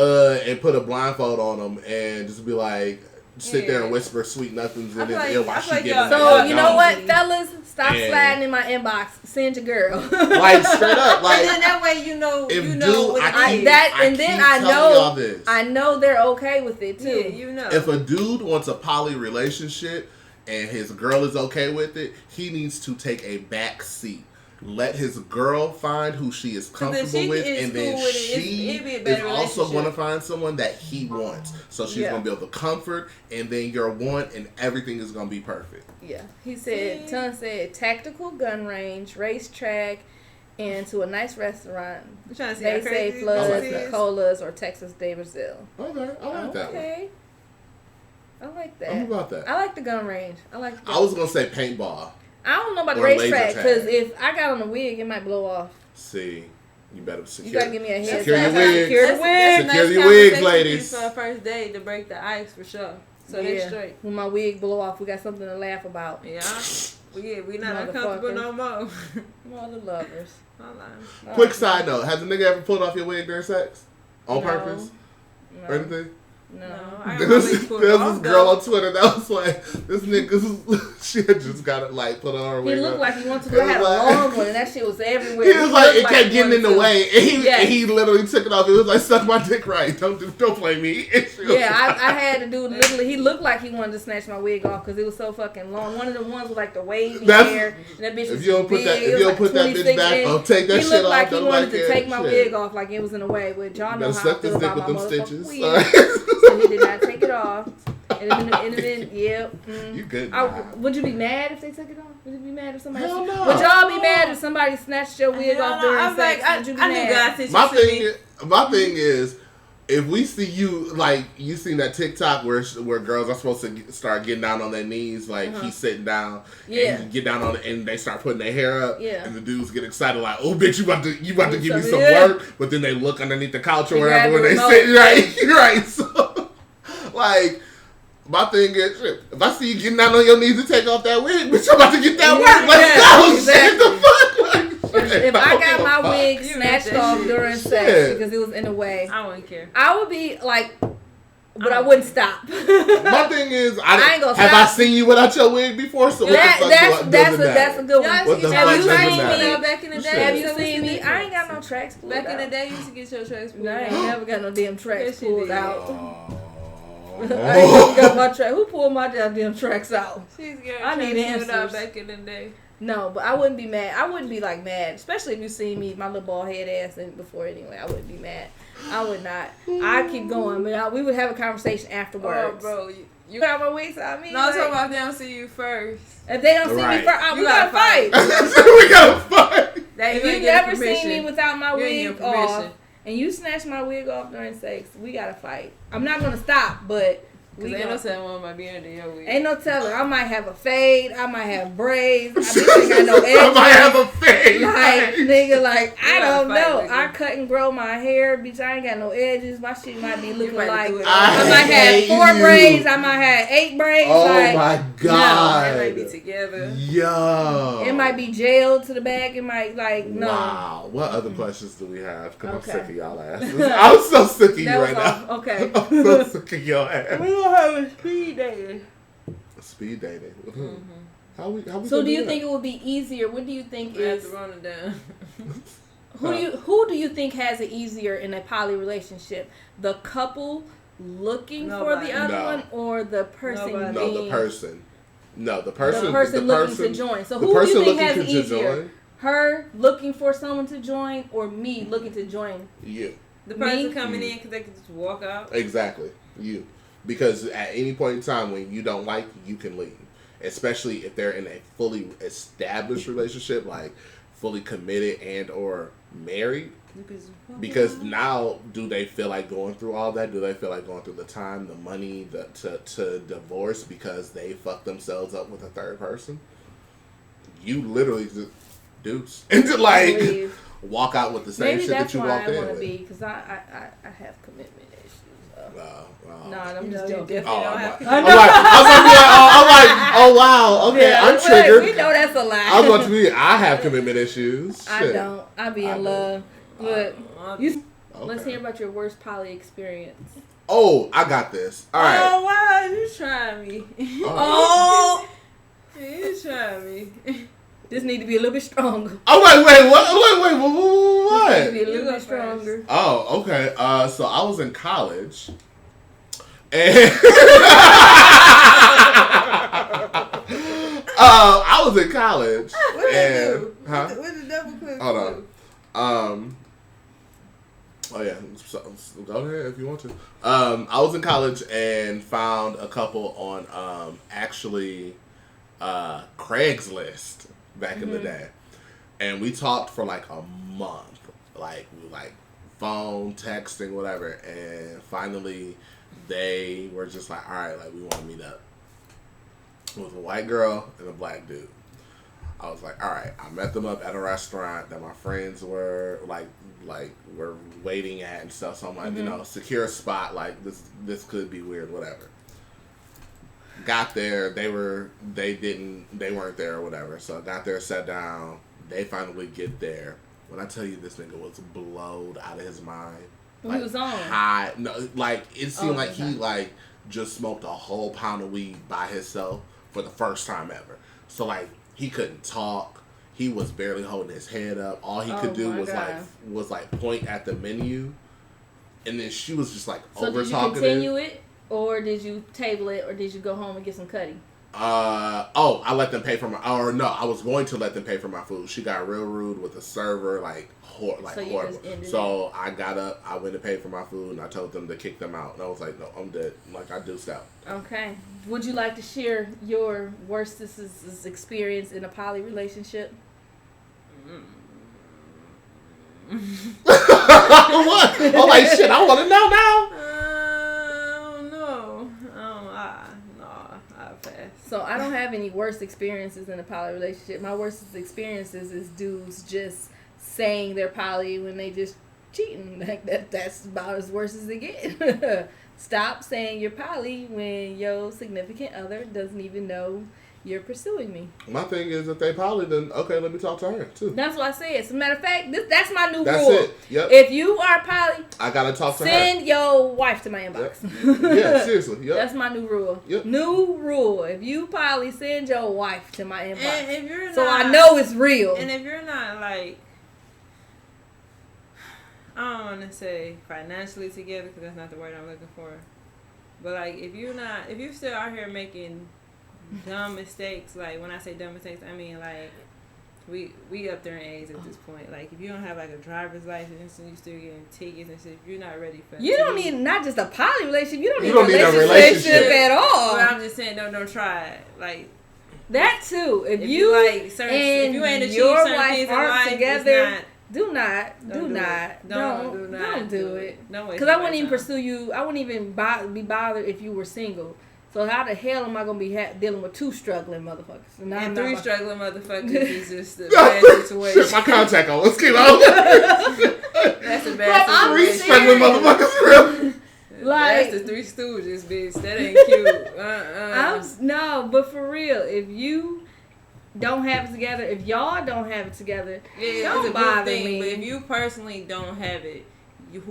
and put a blindfold on him and just be like. Sit there and whisper sweet nothings in his ear while she gets it. So you know what, fellas, stop sliding in my inbox. Send your girl. Like straight up, like. And then that way you know what I know they're okay with it too. Yeah, you know. If a dude wants a poly relationship and his girl is okay with it, he needs to take a back seat. Let his girl find who she is comfortable with, and then she is also going to find someone that he wants. So she's going to be able to comfort, and then your want, and everything is going to be perfect. Yeah. He said, Ton said, tactical gun range, racetrack, and to a nice restaurant. They say Floods, Colas, or Texas de Brazil. Okay, I like that one. I like that. I'm about that. I like the gun range. I was going to say paintball. I don't know about the racetrack because if I got on a wig, it might blow off. See, you better secure. You gotta give me a head. Secure your wigs. Secure your wigs, ladies. For a first date to break the ice for sure. So they're straight. When my wig blow off, we got something to laugh about. Yeah, we not uncomfortable no more. Mother lovers. Quick side note: has a nigga ever pulled off your wig during sex on purpose or anything? No. There was this girl on Twitter that was like, this nigga, she had just got it like put on her wig. He looked like he wanted to have a long one, and that shit was everywhere. He was like, it kept getting in the way, and he literally took it off. It was like, suck my dick right, don't play me. I had to do literally. He looked like he wanted to snatch my wig off because it was so fucking long. One of the ones with like the wavy hair, and that bitch was big. If you don't put that bitch back, I'll take that shit off. He looked like he wanted to take my wig off, like it was in the way. Which y'all know how I feel about my motherfucking wig. So he did not take it off. And then You good? Would you be mad if they took it off? Would you be mad if somebody? Hell no. Would y'all be mad if somebody snatched your wig off during sex? Would you be mad? My thing is, if we see you, like, you seen that TikTok where girls are supposed to start getting down on their knees, like, he's sitting down, and you get down on it, and they start putting their hair up, and the dudes get excited, like, oh, bitch, you about to give me some work, but then they look underneath the couch or wherever when they sit, right, so, like, my thing is, if I see you getting down on your knees to take off that wig, bitch, I'm about to get that work, let's go, exactly. Shit, the fuck, like, if I got my wig snatched off during sex because it was in the way, I wouldn't care. I would be like, but I wouldn't stop. My thing is, I ain't gonna have stop. I seen you without your wig before? So that's a good one. What the fuck have you does it seen matter? me? Back in the day, have you seen me? I ain't got no tracks pulled out. Back in the day, you used to get your tracks pulled out. I ain't never got no damn tracks pulled out. I ain't never got my track. Who pulled my damn tracks out? She's getting I need answers. Back in the day. No, but I wouldn't be mad. I wouldn't be like mad, especially if you see me, my little bald head ass, before anyway. I wouldn't be mad. I would not. I keep going, but we would have a conversation afterwards. Oh, bro, you got my wigs on me. No, I'm talking about if they don't see you first. If they don't see me first, we gotta fight. We gotta fight. If you never seen me without my wig off, and you snatch my wig off during sex, we gotta fight. I'm not gonna stop, but. Because ain't no telling one might be under your wig. Ain't no telling. I might have a fade. I might have braids. I ain't got no edges. I might have a fade. Like, nigga, like, I don't know. Nigga. I cut and grow my hair. Bitch, I ain't got no edges. My shit might be looking like... I might have 4 braids. I might have 8 braids. Oh, like, my God. No, it might be together. Yo. It might be gelled to the back. It might, like, no. Wow. What other questions do we have? Because I'm sick of y'all asses. I'm so sick of you right now. Okay. I'm so sick of y'all ass. Have a speed dating. Speed dating. How we so do you think it would be easier? What do you think is? To run it down. Who do you think has it easier in a poly relationship? The couple looking for the other one, or the person being... No, the person. No, the person looking to join. So who do you think has it easier? Her looking for someone to join, or me looking to join? You. The person coming in because they can just walk out? Exactly. You. Because at any point in time when you don't like, you can leave. Especially if they're in a fully established relationship, like fully committed and or married. Because now, do they feel like going through all that? Do they feel like going through the time, the money, to divorce because they fucked themselves up with a third person? You literally just deuce and to like walk out with the same shit that you walked in with. Maybe that's why I want to be, because I have commitment issues. No, I'm just joking. I was like, oh wow, okay, yeah, I'm triggered. We know that's a lie. I was about to be, I have commitment issues. Shit. I don't. I be in love. But let's hear about your worst poly experience. Oh, I got this. All right. Oh, wow, you trying me. Oh. You trying me. This need to be a little bit stronger. Oh, wait, what? This need to be a little bit stronger. Oh, okay. So I was in college. And I was in college. What did you do? Huh? What did double click Hold on. Oh yeah, so, go ahead if you want to. I was in college and found a couple on actually Craigslist back in the day, and we talked for like a month, like phone, texting, whatever, and finally they were just like, all right, like we want to meet up. It was a white girl and a black dude. I was like, all right. I met them up at a restaurant that my friends were were waiting at and stuff. So I'm like, secure a spot. Like this could be weird, whatever. Got there, they weren't there or whatever. So I got there, sat down. They finally get there. When I tell you this nigga was blowed out of his mind. He was on high. No, like it seemed like he like just smoked a whole pound of weed by himself for the first time ever. So like. He couldn't talk. He was barely holding his head up. All he could do was point at the menu, and then she was just like over talking. So did you continue it, or did you table it, or did you go home and get some cutty? I let them pay for my. Or no, I was going to let them pay for my food. She got real rude with the server, horrible. So I got up, I went to pay for my food, and I told them to kick them out. And I was like, no, I'm dead. Like I do stop. Okay. Would you like to share your worst experience in a poly relationship? What? I'm like, shit, I want to know now. So I don't have any worst experiences in a poly relationship. My worst experiences is dudes just saying they're poly when they just cheating. Like that's about as worse as it gets. Stop saying you're poly when your significant other doesn't even know you're pursuing me. My thing is, if they poly, then okay, let me talk to her too. That's what I said. As a matter of fact, that's my new rule. That's it. Yep. If you are poly, I gotta talk to her. Send your wife to my inbox. Yep. Yeah, seriously. Yep. That's my new rule. Yep. New rule. If you poly, send your wife to my inbox. And if you're so not, I know it's real. And if you're not like, I don't want to say financially together because that's not the word I'm looking for. But like, if you're still out here making dumb mistakes, like when I say dumb mistakes, I mean like we up there in age at this point. Like if you don't have like a driver's license and you still getting tickets and shit, if you're not ready for you don't need not just a poly relationship, you don't need a relationship at all. But I'm just saying, don't try it. Like that too. If you you like certain, if you ain't achieved certain things in life, together, do not do it. Because I wouldn't even pursue you. I wouldn't even be bothered if you were single. So how the hell am I gonna be dealing with two struggling motherfuckers? And three struggling motherfuckers is just a bad situation. Shit, my contact on. Let's keep on. That's a bad situation. Three struggling motherfuckers, real. Like that's the Three Stooges, bitch. That ain't cute. No, but for real, if you don't have it together, if y'all don't have it together, don't bother me. But if you personally don't have it,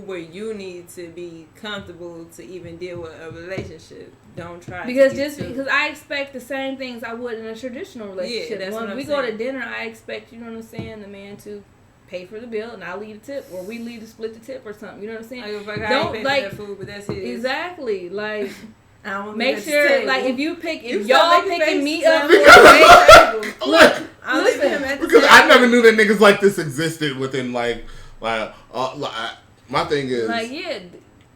where you need to be comfortable to even deal with a relationship, don't try. Because I expect the same things I would in a traditional relationship. Yeah, that's when what we I'm go saying. to dinner, I expect, you know what I'm saying, the man to pay for the bill and I'll leave the tip, or we leave to split the tip or something. You know what I'm saying? I Don't pay like for that food, but that's it. Exactly. Like, I don't make sure, like, if y'all picking me up, look, I'll leave him at the because table. I never knew that niggas like this existed within my thing is like, yeah.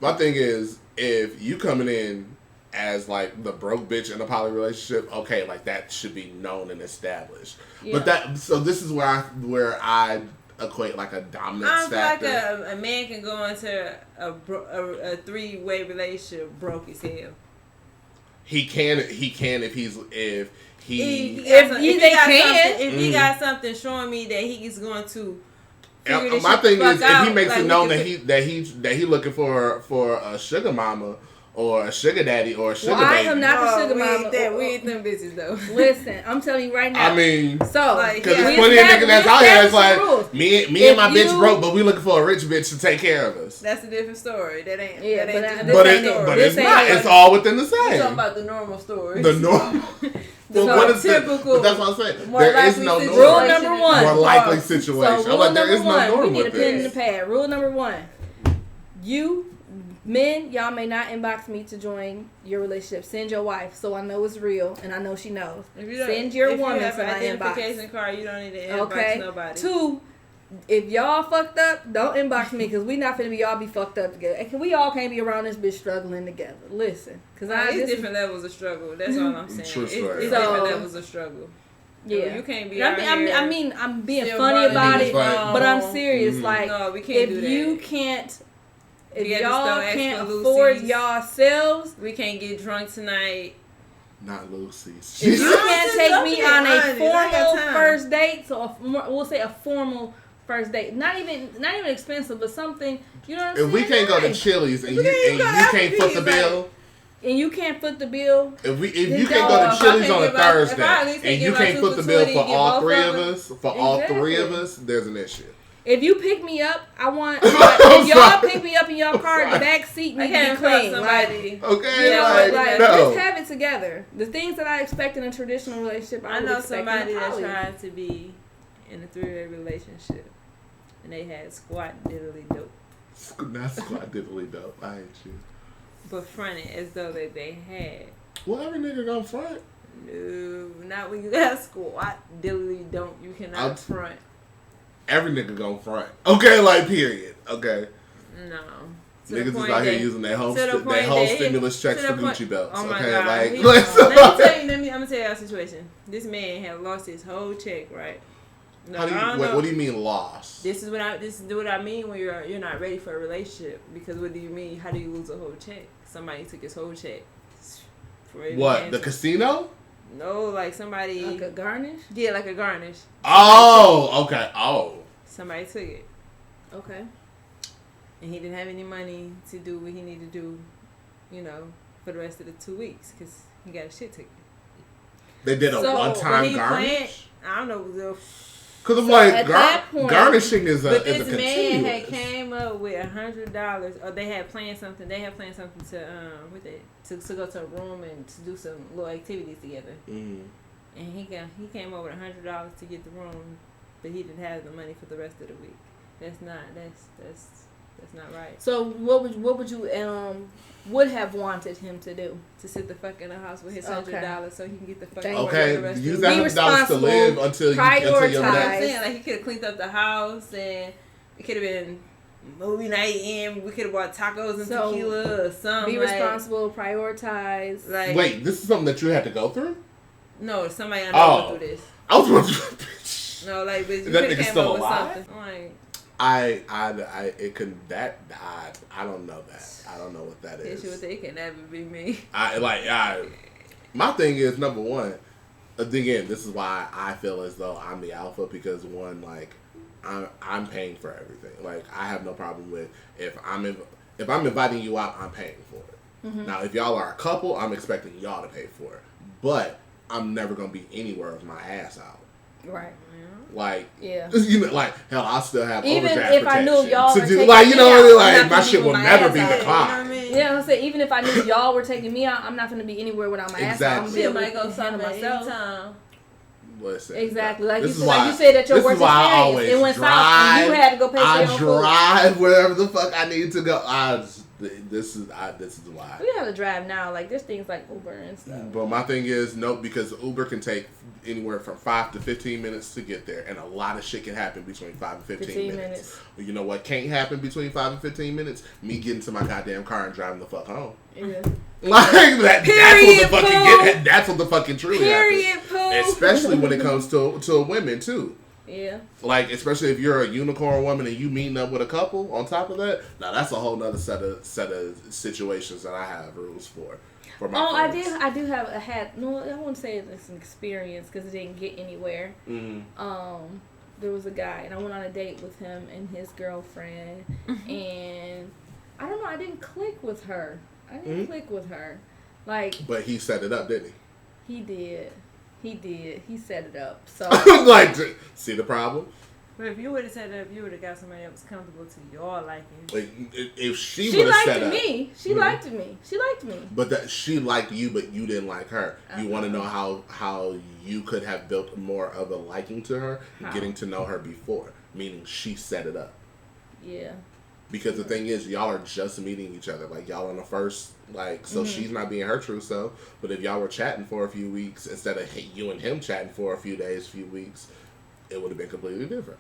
My thing is, if you coming in as like the broke bitch in a poly relationship, okay, like that should be known and established. Yeah. But this is where I equate like a dominance factor. I feel like a man can go into a 3-way relationship broke as hell. He can if he got something showing me that he's going to. My thing is, if he makes it known that he looking for a sugar mama or a sugar daddy or a sugar baby. I am not the sugar mama. We ain't them bitches though. Listen, I'm telling you right now. I mean, so because there's plenty of niggas that's out here. It's like me and my bitch broke, but we looking for a rich bitch to take care of us. That's a different story. That ain't. But it's not. It's all within the same. We're talking about the normal story. The normal. Well, what is typical? But that's what I'm saying. There is no normal. Rule number one. More likely situation. So rule number there is one. No normal. We need a pen in the pad. Rule number one. You men, y'all may not inbox me to join your relationship. Send your wife so I know it's real and I know she knows. Send your woman to my identification card. You don't need to inbox nobody. 2, if y'all fucked up, don't inbox me because we not finna be all be fucked up together. And we all can't be around this bitch struggling together. Listen, because it's different levels of struggle. That's all I'm saying. True story. It's different levels of struggle. Yeah, you can't be. I mean, I'm being funny about it, but I'm serious. Mm-hmm. Like, no, we can't do that. If y'all can't afford yourselves, we can't get drunk tonight. Not Lucy's. If you can't take me on a formal first date, so we'll say a formal first date, not even expensive, but something, you know what I'm saying? If we can't go to Chili's and you can't foot the bill. And you can't foot the bill. If you can't go to Chili's on a Thursday and you can't foot the bill for all three of us, there's an issue. If you pick me up, I want if y'all pick me up in your car, the back seat needs to be clean. Okay, let's have it together. The things that I expect in a traditional relationship, I know somebody that tried to be in a 3-way relationship, and they had squat diddly dope. Not squat diddly dope. I hate you. But fronted as though that they had. Well, every nigga gonna front. No, not when you got squat diddly dope. You cannot front. Every nigga gon' front. Okay, like, period. Okay. No. Niggas is out here using their whole stimulus checks for Gucci belts. Oh my okay, God. like, I'm gonna tell you our situation. This man had lost his whole check, right? No, what do you mean lost? This is what I mean when you're not ready for a relationship. Because what do you mean? How do you lose a whole check? Somebody took his whole check. What? The casino? No, like somebody. Like a garnish? Yeah, like a garnish. Oh, okay. Oh. Somebody took it. Okay. And he didn't have any money to do what he needed to do, for the rest of the 2 weeks because he got a shit ticket. They did a one-time garnish? I don't know. Because I'm like, garnishing is a continuous. But this man had came up with $100, or they had planned something. They had planned something to go to a room and to do some little activities together. Mm-hmm. And he came up with $100 to get the room, but he didn't have the money for the rest of the week. That's not right. So what would you would have wanted him to do? To sit the fuck in the house with his $100 so he can get the fuck okay. Use that $100 to live until you're next. I'm saying, like, he could have cleaned up the house and it could have been movie night and we could have bought tacos and tequila or something. Be responsible, prioritize. Like, wait, this is something that you had to go through? No, somebody I know went through this. I was going through this. No, like, but you that nigga still alive? Something. Like, I don't know that. I don't know what that is. It can never be me. My thing is, number one, again, this is why I feel as though I'm the alpha, because one, like, I'm paying for everything. Like, I have no problem with if I'm inviting you out, I'm paying for it. Mm-hmm. Now, if y'all are a couple, I'm expecting y'all to pay for it. But I'm never gonna be anywhere with my ass out. Right. Like, yeah, like, hell, I still have even overdraft if I knew y'all were taking like, me out, my shit will never be declined. Yeah, I'm saying, even if I knew y'all were taking me out, I'm not gonna be anywhere without my ass out. I'm gonna be able to handle myself. Listen, exactly. Like this you is said, why, like you said that your this work is why I always experience, it went drive, south and you had to go pay for your own food. I drive wherever the fuck I need to go. This is why. We have to drive now. Like there's things like Uber and stuff. But my thing is no, because Uber can take anywhere from 5 to 15 minutes to get there, and a lot of shit can happen between 5 and 15 minutes. Well, you know what can't happen between 5 and 15 minutes? Me getting to my goddamn car and driving the fuck home. Yeah. Like that. That's what the fucking truly Period, happens. poo. Especially when it comes to women too. Yeah. Like, especially if you're a unicorn woman and you meeting up with a couple on top of that, now that's a whole nother set of situations that I have rules for my friends. I do have no, I wouldn't say it's an experience because it didn't get anywhere. Mm-hmm. There was a guy and I went on a date with him and his girlfriend and I don't know, I didn't click with her. Like, but he set it up, didn't he? He did. He set it up. So like, see the problem? But if you would have set it up, you would have got somebody that was comfortable to your liking. Like, if she would have set up, she liked me. She liked me. But that she liked you, but you didn't like her. You want to know how you could have built more of a liking to her, getting to know her before, meaning she set it up. Yeah. Because the thing is, y'all are just meeting each other. Like, y'all on the first, like, so she's not being her true self. But if y'all were chatting for a few weeks, instead of you and him chatting for a few days, few weeks, it would have been completely different.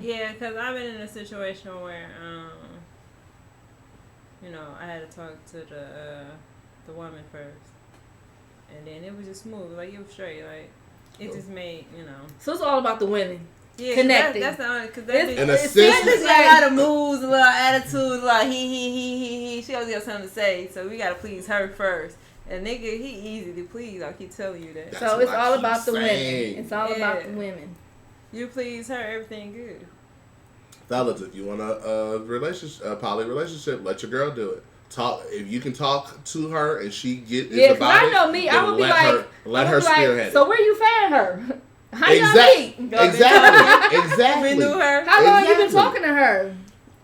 Yeah, because I've been in a situation where, I had to talk to the woman first. And then it was just smooth. Like, it was straight. Like, it just made, So it's all about the women. Yeah, connecting. That's the only, because it's like a lot of moves, a lot of attitudes, like he. She always got something to say, so we gotta please her first. And nigga, he easy to please. I keep telling you that. So it's all about the women. It's all about the women. You please her, everything good. Fellas, if you want a poly relationship, let your girl do it. Talk if you can talk to her and she is about it. I know me. I would be like, let her spearhead it. So where you find her? How Exactly. We knew her. How long you been talking to her?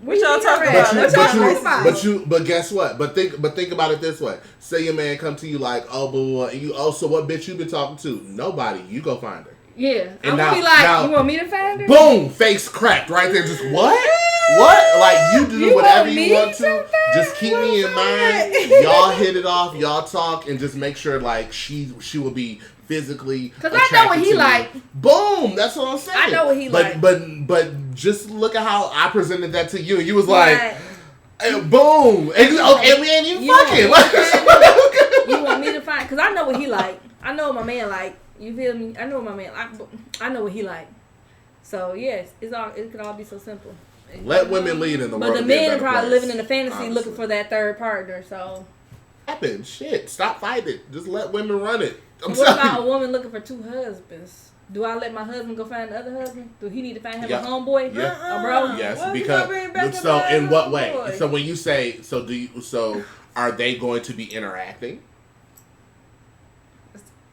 What y'all talking about? But guess what? But think about it this way. Say your man come to you like, oh, but and you so what bitch you been talking to? Nobody. You go find her. Yeah. I'm gonna be like, you want me to find her? Boom, face cracked right there. Just what? What? Like you do whatever you want to. Just keep me in mind. Y'all hit it off. Y'all talk and just make sure like she will be physically. Because I know what he like. Boom. That's what I'm saying. I know what he like. But just look at how I presented that to you. You was like, hey, boom. Okay, we ain't even fucking. You want me to find? Because I know what he like. I know what my man like. You feel me? I know what my man like. I know what he like. So yes, it could all be so simple. Let women lead in the world. But the men are probably living in a fantasy looking for that third partner. So happen shit. Stop fighting. Just let women run it. What about a woman looking for two husbands? Do I let my husband go find the other husband? Do he need to find him a homeboy? Yeah. A bro? Yes, because so in what way? So when you say so are they going to be interacting?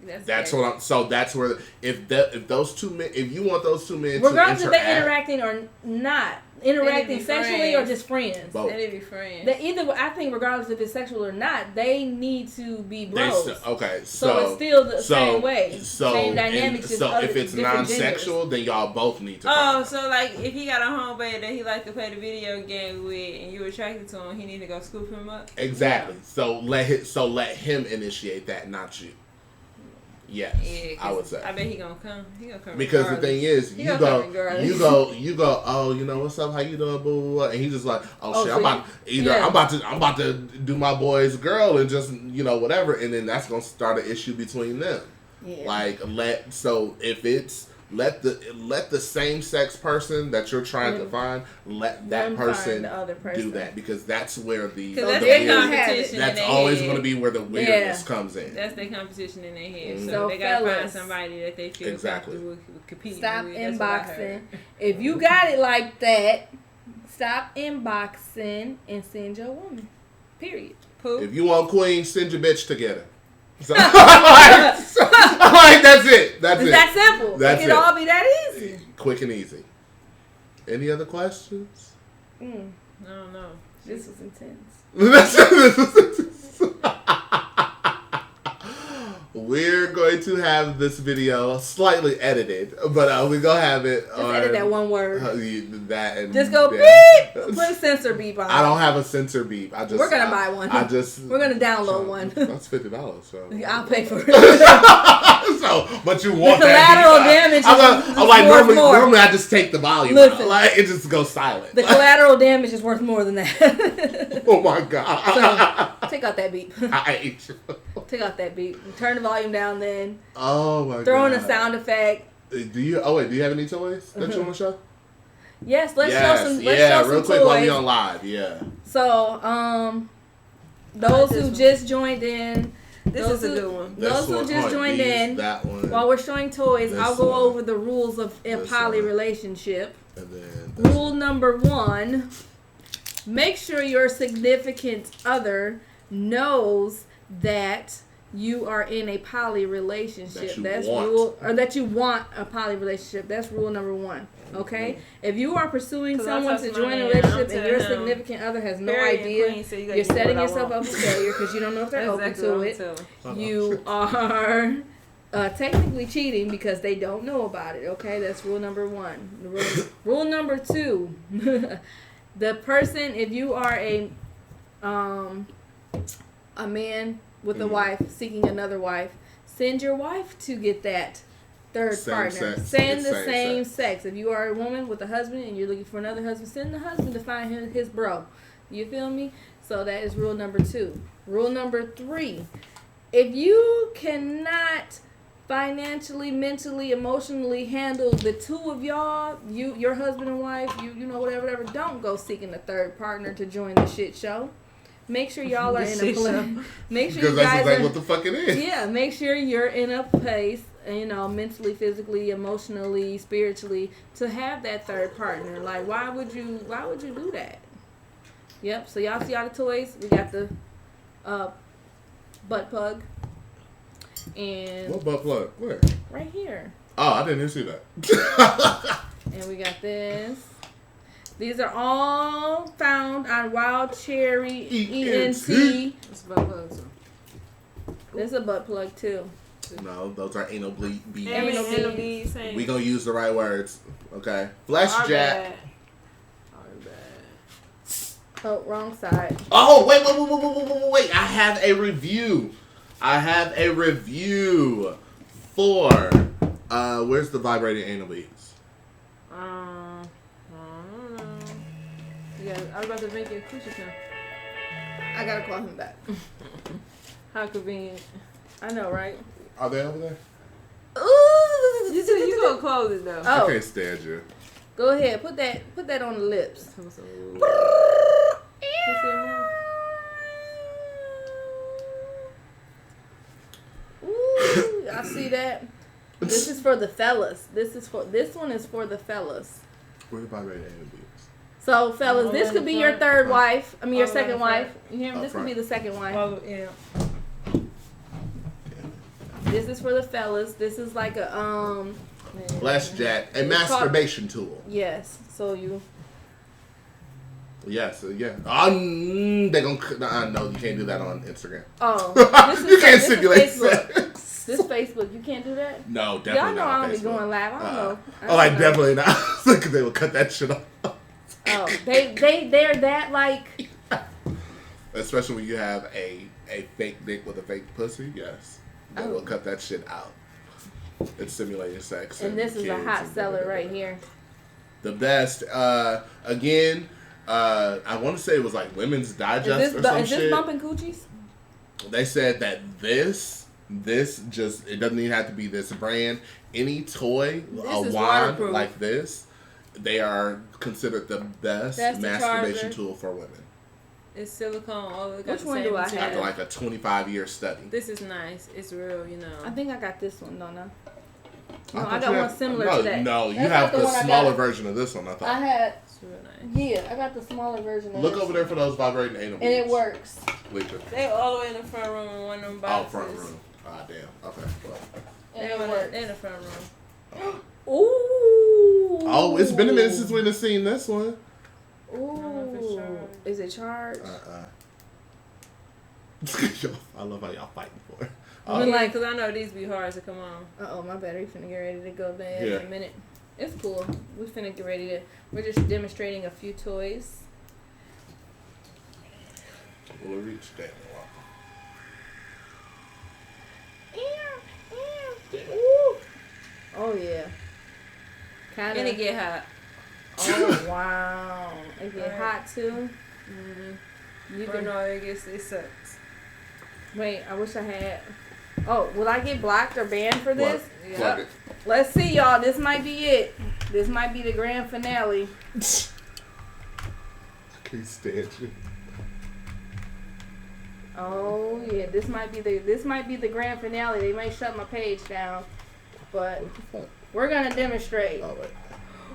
That's what I'm. So that's where if those two men, if you want those two men, regardless to if they're interacting or not, interacting sexually or just friends, they be friends. I think regardless if it's sexual or not, they need to be bros. Okay, so it's still the same way, same dynamics. So if it's non-sexual, genders. then y'all both need to. So like if he got a homeboy that he like to play the video game with, and you're attracted to him, he need to go scoop him up. Exactly. Yeah. So let him initiate that, not you. Yes, I would say. I bet he gonna come. He gonna come. Because regardless. The thing is, you go. Oh, you know what's up? How you doing, boo? And he's just like, oh shit, I'm about to do my boy's girl and just whatever, and then that's gonna start an issue between them. Yeah. Like if it's let the same sex person that you're trying to find let that person do that, because that's where that's always going to be where the weirdness comes in. That's their competition in their head. Mm-hmm. So they gotta find somebody that they feel comfortable competing stop with. Inboxing. If you got it like that, stop inboxing and send your woman. Period. Pooh. If you want queen, send your bitch together. So, like, that's it. That's it's it. that simple. That's it could all be that easy. Quick and easy. Any other questions? I don't know. This was intense. We're going going to have this video slightly edited, but we're going to have it. Just edit that one word. That and just go beep. Put a censor beep on it. I don't have a censor beep. We're going to buy one. We're going to download one. That's $50. So. I'll pay for it. So, but you want the collateral damage. I'm like normally I just take the volume out. Like it just goes silent. The collateral damage is worth more than that. Oh my god! So, take out that beep. I hate you. Take out that beep. Turn the volume down. Then. Oh my god! Throw in a sound effect. Do you have any toys that you want to show? Yes, let's show some. Let's show real some quick toys. while we on live. Yeah. So, those who just joined in. This is a good one. Those who just joined in, that one, while we're showing toys, I'll go over the rules of a poly relationship. And then Rule number 1, make sure your significant other knows that you are in a poly relationship. That you want a poly relationship. That's rule number 1. Okay? If you are pursuing someone to join a relationship and your significant other has no idea, you're setting yourself up for failure because you don't know if they're open to it. You are technically cheating because they don't know about it. Okay? That's rule number 1. Rule number 2, the person, if you are a man with a wife seeking another wife, send your wife to get that third partner. Send the same sex. If you are a woman with a husband and you're looking for another husband, send the husband to find his bro. You feel me? So that is rule number 2. Rule number 3, if you cannot financially, mentally, emotionally handle the two of y'all, your husband and wife, you know, whatever, don't go seeking a third partner to join the shit show. Make sure y'all are in a place. Make sure you guys that's what the fuck it is. Yeah, make sure you're in a place, you know, mentally, physically, emotionally, spiritually, to have that third partner. Like, why would you do that? Yep. So y'all see all the toys. We got the butt plug. And what butt plug? Where? Right here. Oh, I didn't see that. And we got this. These are all found on Wild Cherry ENT. It's a butt plug too. This is a butt plug too. No, those are anal beads. Anal beads. We gonna use the right words, okay? Flesh jack. Oh, wrong side. Oh, wait! I have a review. For where's the vibrating anal beads? I don't know. Yeah, I was about to make you a Coochie now. I gotta call him back. How convenient. I know, right? Are they over there? Ooh, you gonna close it though. Oh. I can't stand you. Go ahead, put that on the lips. Ooh, I see that. This is for the fellas. This one is for the fellas. Where the vibrating anal beads? So, fellas, this could be your third wife. I mean, your second wife. You hear me? This could be the second wife. Yeah. This is for the fellas. This is like a flesh jack, a masturbation tool. Yes. So you. Yes. Yeah. They gonna no. You can't do that on Instagram. Oh. You can't simulate sex. This Facebook, you can't do that. No, definitely Y'all know not. I don't be going live. I don't know. Like definitely not. Because they will cut that shit off. Oh, they're that like. Especially when you have a fake dick with a fake pussy. Yes. They will cut that shit out. It's simulating sex. And this is a hot seller right here. The best. Again, I want to say it was like Women's Digest or some shit. Is this bumping coochies? They said that this just, it doesn't even have to be this brand. Any toy, a wand like this, they are considered the best masturbation tool for women. It's silicone. All the Which one do I have? After like a 25-year study. This is nice. It's real, you know. I think I got this one, don't I? No, I got one similar to that. No, you have the smaller version of this one, I thought. I had. It's real nice. Yeah, I got the smaller version of Look over there for those vibrating anal beads. And it works. They all the way in the front room in one of them boxes. Oh, front room. Ah, damn. Okay. Well. And it works. They're in the front room. Ooh. Oh, it's been a minute since we've seen this one. Ooh. Is it charged? I love how y'all fighting for it. Like, because I know these be hard to come on. Uh-oh, my battery finna get ready to go bad Yeah. in a minute. It's cool. We finna get ready to... We're just demonstrating a few toys. We'll reach that Oh, yeah. Kinda. And it get hot. Oh, wow. It get hot, too? Mm-hmm. You Or can... no, it sucks. Wait, I wish I had... Oh, will I get blocked or banned for this? Plug it. Let's see, y'all. This might be it. This might be the grand finale. I can't stand you. Oh yeah, this might be the grand finale. They may shut my page down, but What the fuck? we're gonna demonstrate. Oh wait,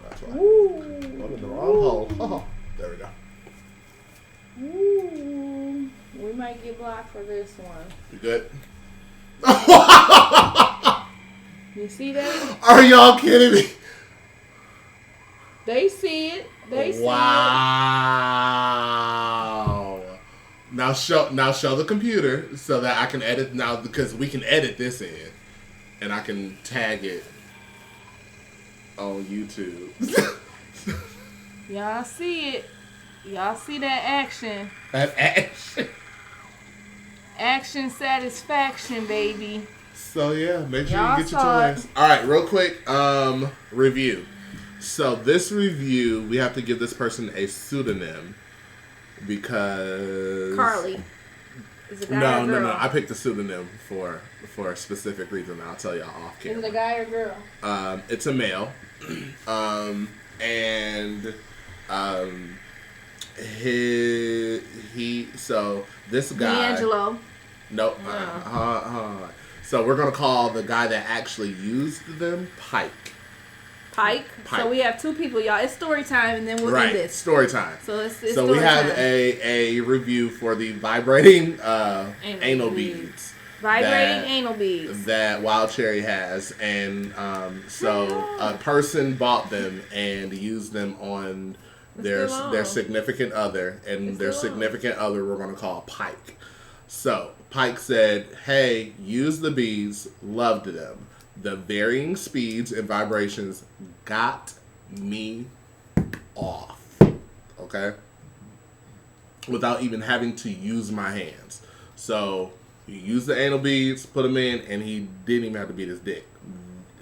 that's why. Woo. I'm in the wrong hole. Oh, there we go. Woo. We might get blocked for this one. You good? You see that? Are y'all kidding me? They see it. They see it. Wow. Now show the computer so that I can edit now, because we can edit this in and I can tag it on YouTube. Y'all see it. Y'all see that action. That action. Action satisfaction, baby. So yeah, make sure Y'all you get your saw toys. Alright, real quick, review. So this review, we have to give this person a pseudonym because Carly. Is it a guy or girl? No. I picked a pseudonym for a specific reason. I'll tell y'all off camera. Is it a guy or girl? It's a male. So this guy. D'Angelo. Nope. So we're gonna call the guy that actually used them Pike. Pike. So we have two people, y'all. It's story time, and then we'll do this. Story time. So it's so story we have time. a review for the vibrating anal beads. Vibrating anal beads that Wild Cherry has, and so a person bought them and used them on their significant other, and their significant other we're gonna call Pike. So Pike said, "Hey, use the beads. Loved them. The varying speeds and vibrations got me off. Okay, without even having to use my hands. So." He used the anal beads, put them in, and he didn't even have to beat his dick.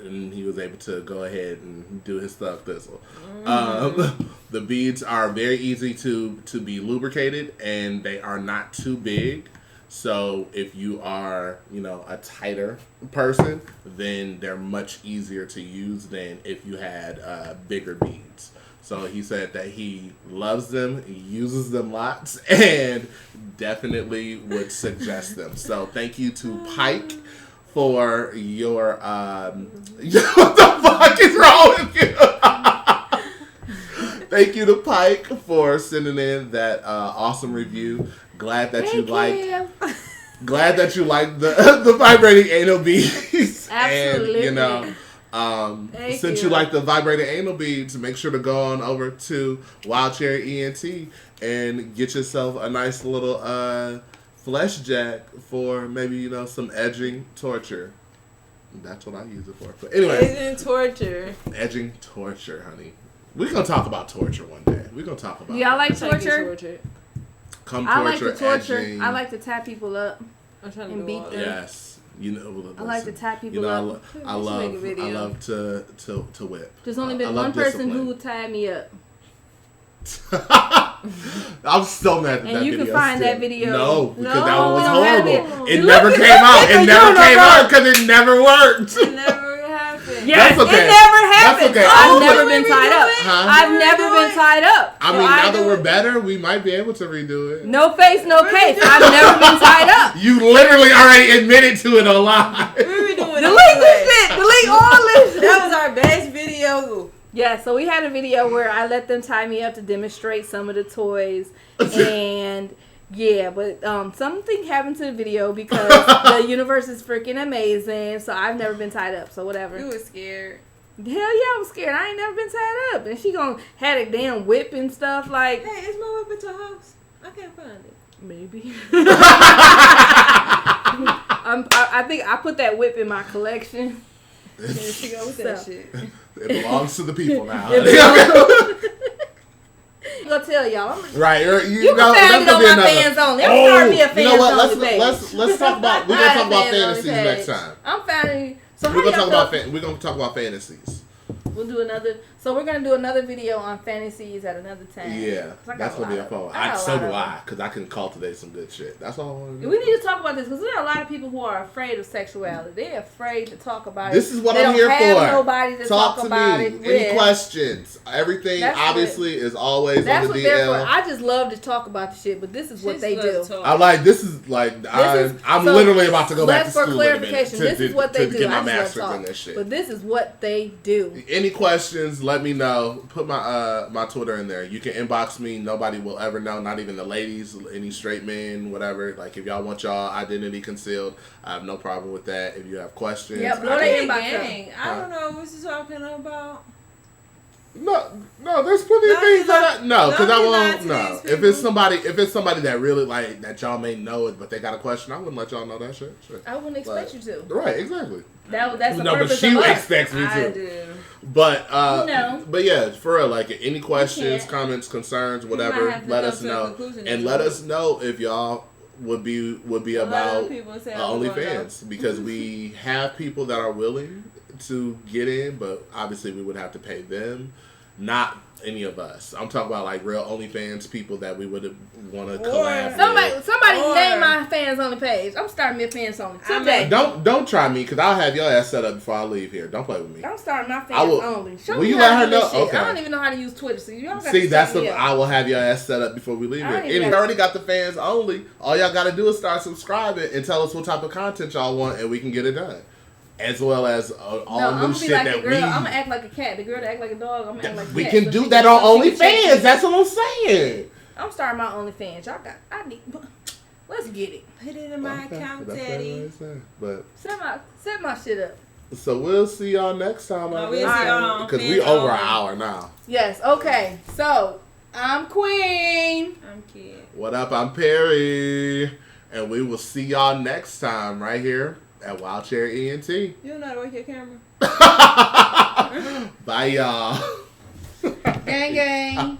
And he was able to go ahead and do his thug thistle. The beads are very easy to be lubricated, and they are not too big. So if you are, a tighter person, then they're much easier to use than if you had bigger beads. So he said that he loves them, he uses them lots, and definitely would suggest them. So thank you to Pike for your what the fuck is wrong with you? Thank you to Pike for sending in that awesome review. Glad that you liked the vibrating anal beads. Absolutely. And since you like the vibrating anal beads, make sure to go on over to Wild Cherry ENT and get yourself a nice little flesh jack for maybe some edging torture. That's what I use it for. But anyway, edging torture, honey. We're gonna talk about torture one day. We're gonna talk about. Y'all like torture? Come I like torture, to torture. edging. I like to tap people up and beat them. Yes. Listen, I like to tap people up. I love to whip. There's only been one person who tied me up. I'm so mad that and you can find that video. No, because that one was horrible. It You never looked came out. It never came out because it never worked. It never happened. Yes, That's okay. it never happened. That's okay. I've never been tied up. Huh? I've never been tied up. I mean, now that we're better, we might be able to redo it. No face, no case. I've never been tied up. You literally already admitted to it online. We be doing Delete this shit. Delete all this. That was our best video. Yeah, so we had a video where I let them tie me up to demonstrate some of the toys. And yeah, but something happened to the video because the universe is freaking amazing. So I've never been tied up, so whatever. You was scared. Hell yeah, I was scared. I ain't never been tied up. And she had a damn whip and stuff like. Hey, is my whip at your house? I can't find it. Maybe. I think I put that whip in my collection. There she go with that shit. It belongs to the people now. I'm gonna tell y'all. Right, You can find it on my fans only. I'm starting me a fans you know what? only page. Let's talk about. We're gonna talk about fantasies next time. I'm finding. So we're gonna talk about fantasies. We'll do another. So we're gonna do another video on fantasies at another time. Yeah, that's gonna be a fun one. So do I, because I can cultivate some good shit. That's all I want to do. We need to talk about this because there are a lot of people who are afraid of sexuality. They're afraid to talk about it. This is what they I'm here for. Nobody to talk about me. It with. Any questions? Everything obviously is always that's on the what they're DL. for. I just love to talk about the shit, but this is what they do. I'm like, this is like, I'm literally about to go back to school. For clarification, this is what they do. Get my master's in this shit. But this is what they do. Any questions? Let me know. Put my Twitter in there. You can inbox me. Nobody will ever know. Not even the ladies, any straight men, whatever. Like if y'all want y'all identity concealed, I have no problem with that. If you have questions, yeah, blow their inbox. I don't know what you're talking about. No, there's plenty of things that because I won't. No, if it's somebody that really like that y'all may know it, but they got a question, I wouldn't let y'all know that shit. I wouldn't expect you to. Right, exactly. That's the no, purpose but she of us. expects me to. I do. But But yeah, for real, like any questions, comments, concerns, whatever, let us know, and let us know if y'all would be about OnlyFans because we have people that are willing to get in, but obviously we would have to pay them, not any of us. I'm talking about like real OnlyFans people that we would want to collab with. Somebody name my fans only page. I'm starting me a fans only today. Don't try me because I'll have your ass set up before I leave here. Don't play with me. I'm starting my fans only. Will you let her know? Okay. I don't even know how to use Twitter, so you don't got see. To that's the. I will have your ass set up before we leave here. And you already got the fans only. All y'all got to do is start subscribing and tell us what type of content y'all want, and we can get it done. As well as all new shit like that we. I'm gonna act like a cat. The girl that act like a dog. I'm gonna act like a cat. We can do that on OnlyFans. That's what I'm saying. I'm starting my OnlyFans. Y'all got. Let's get it. Put it in my account, Daddy. But set my shit up. So we'll see y'all next time. We'll see y'all because we over an hour now. Yes. Okay. So I'm Queen. I'm Kid. What up? I'm Perry, and we will see y'all next time right here at Windcherryent. You don't know how to work your camera. Bye, y'all. Gang, gang.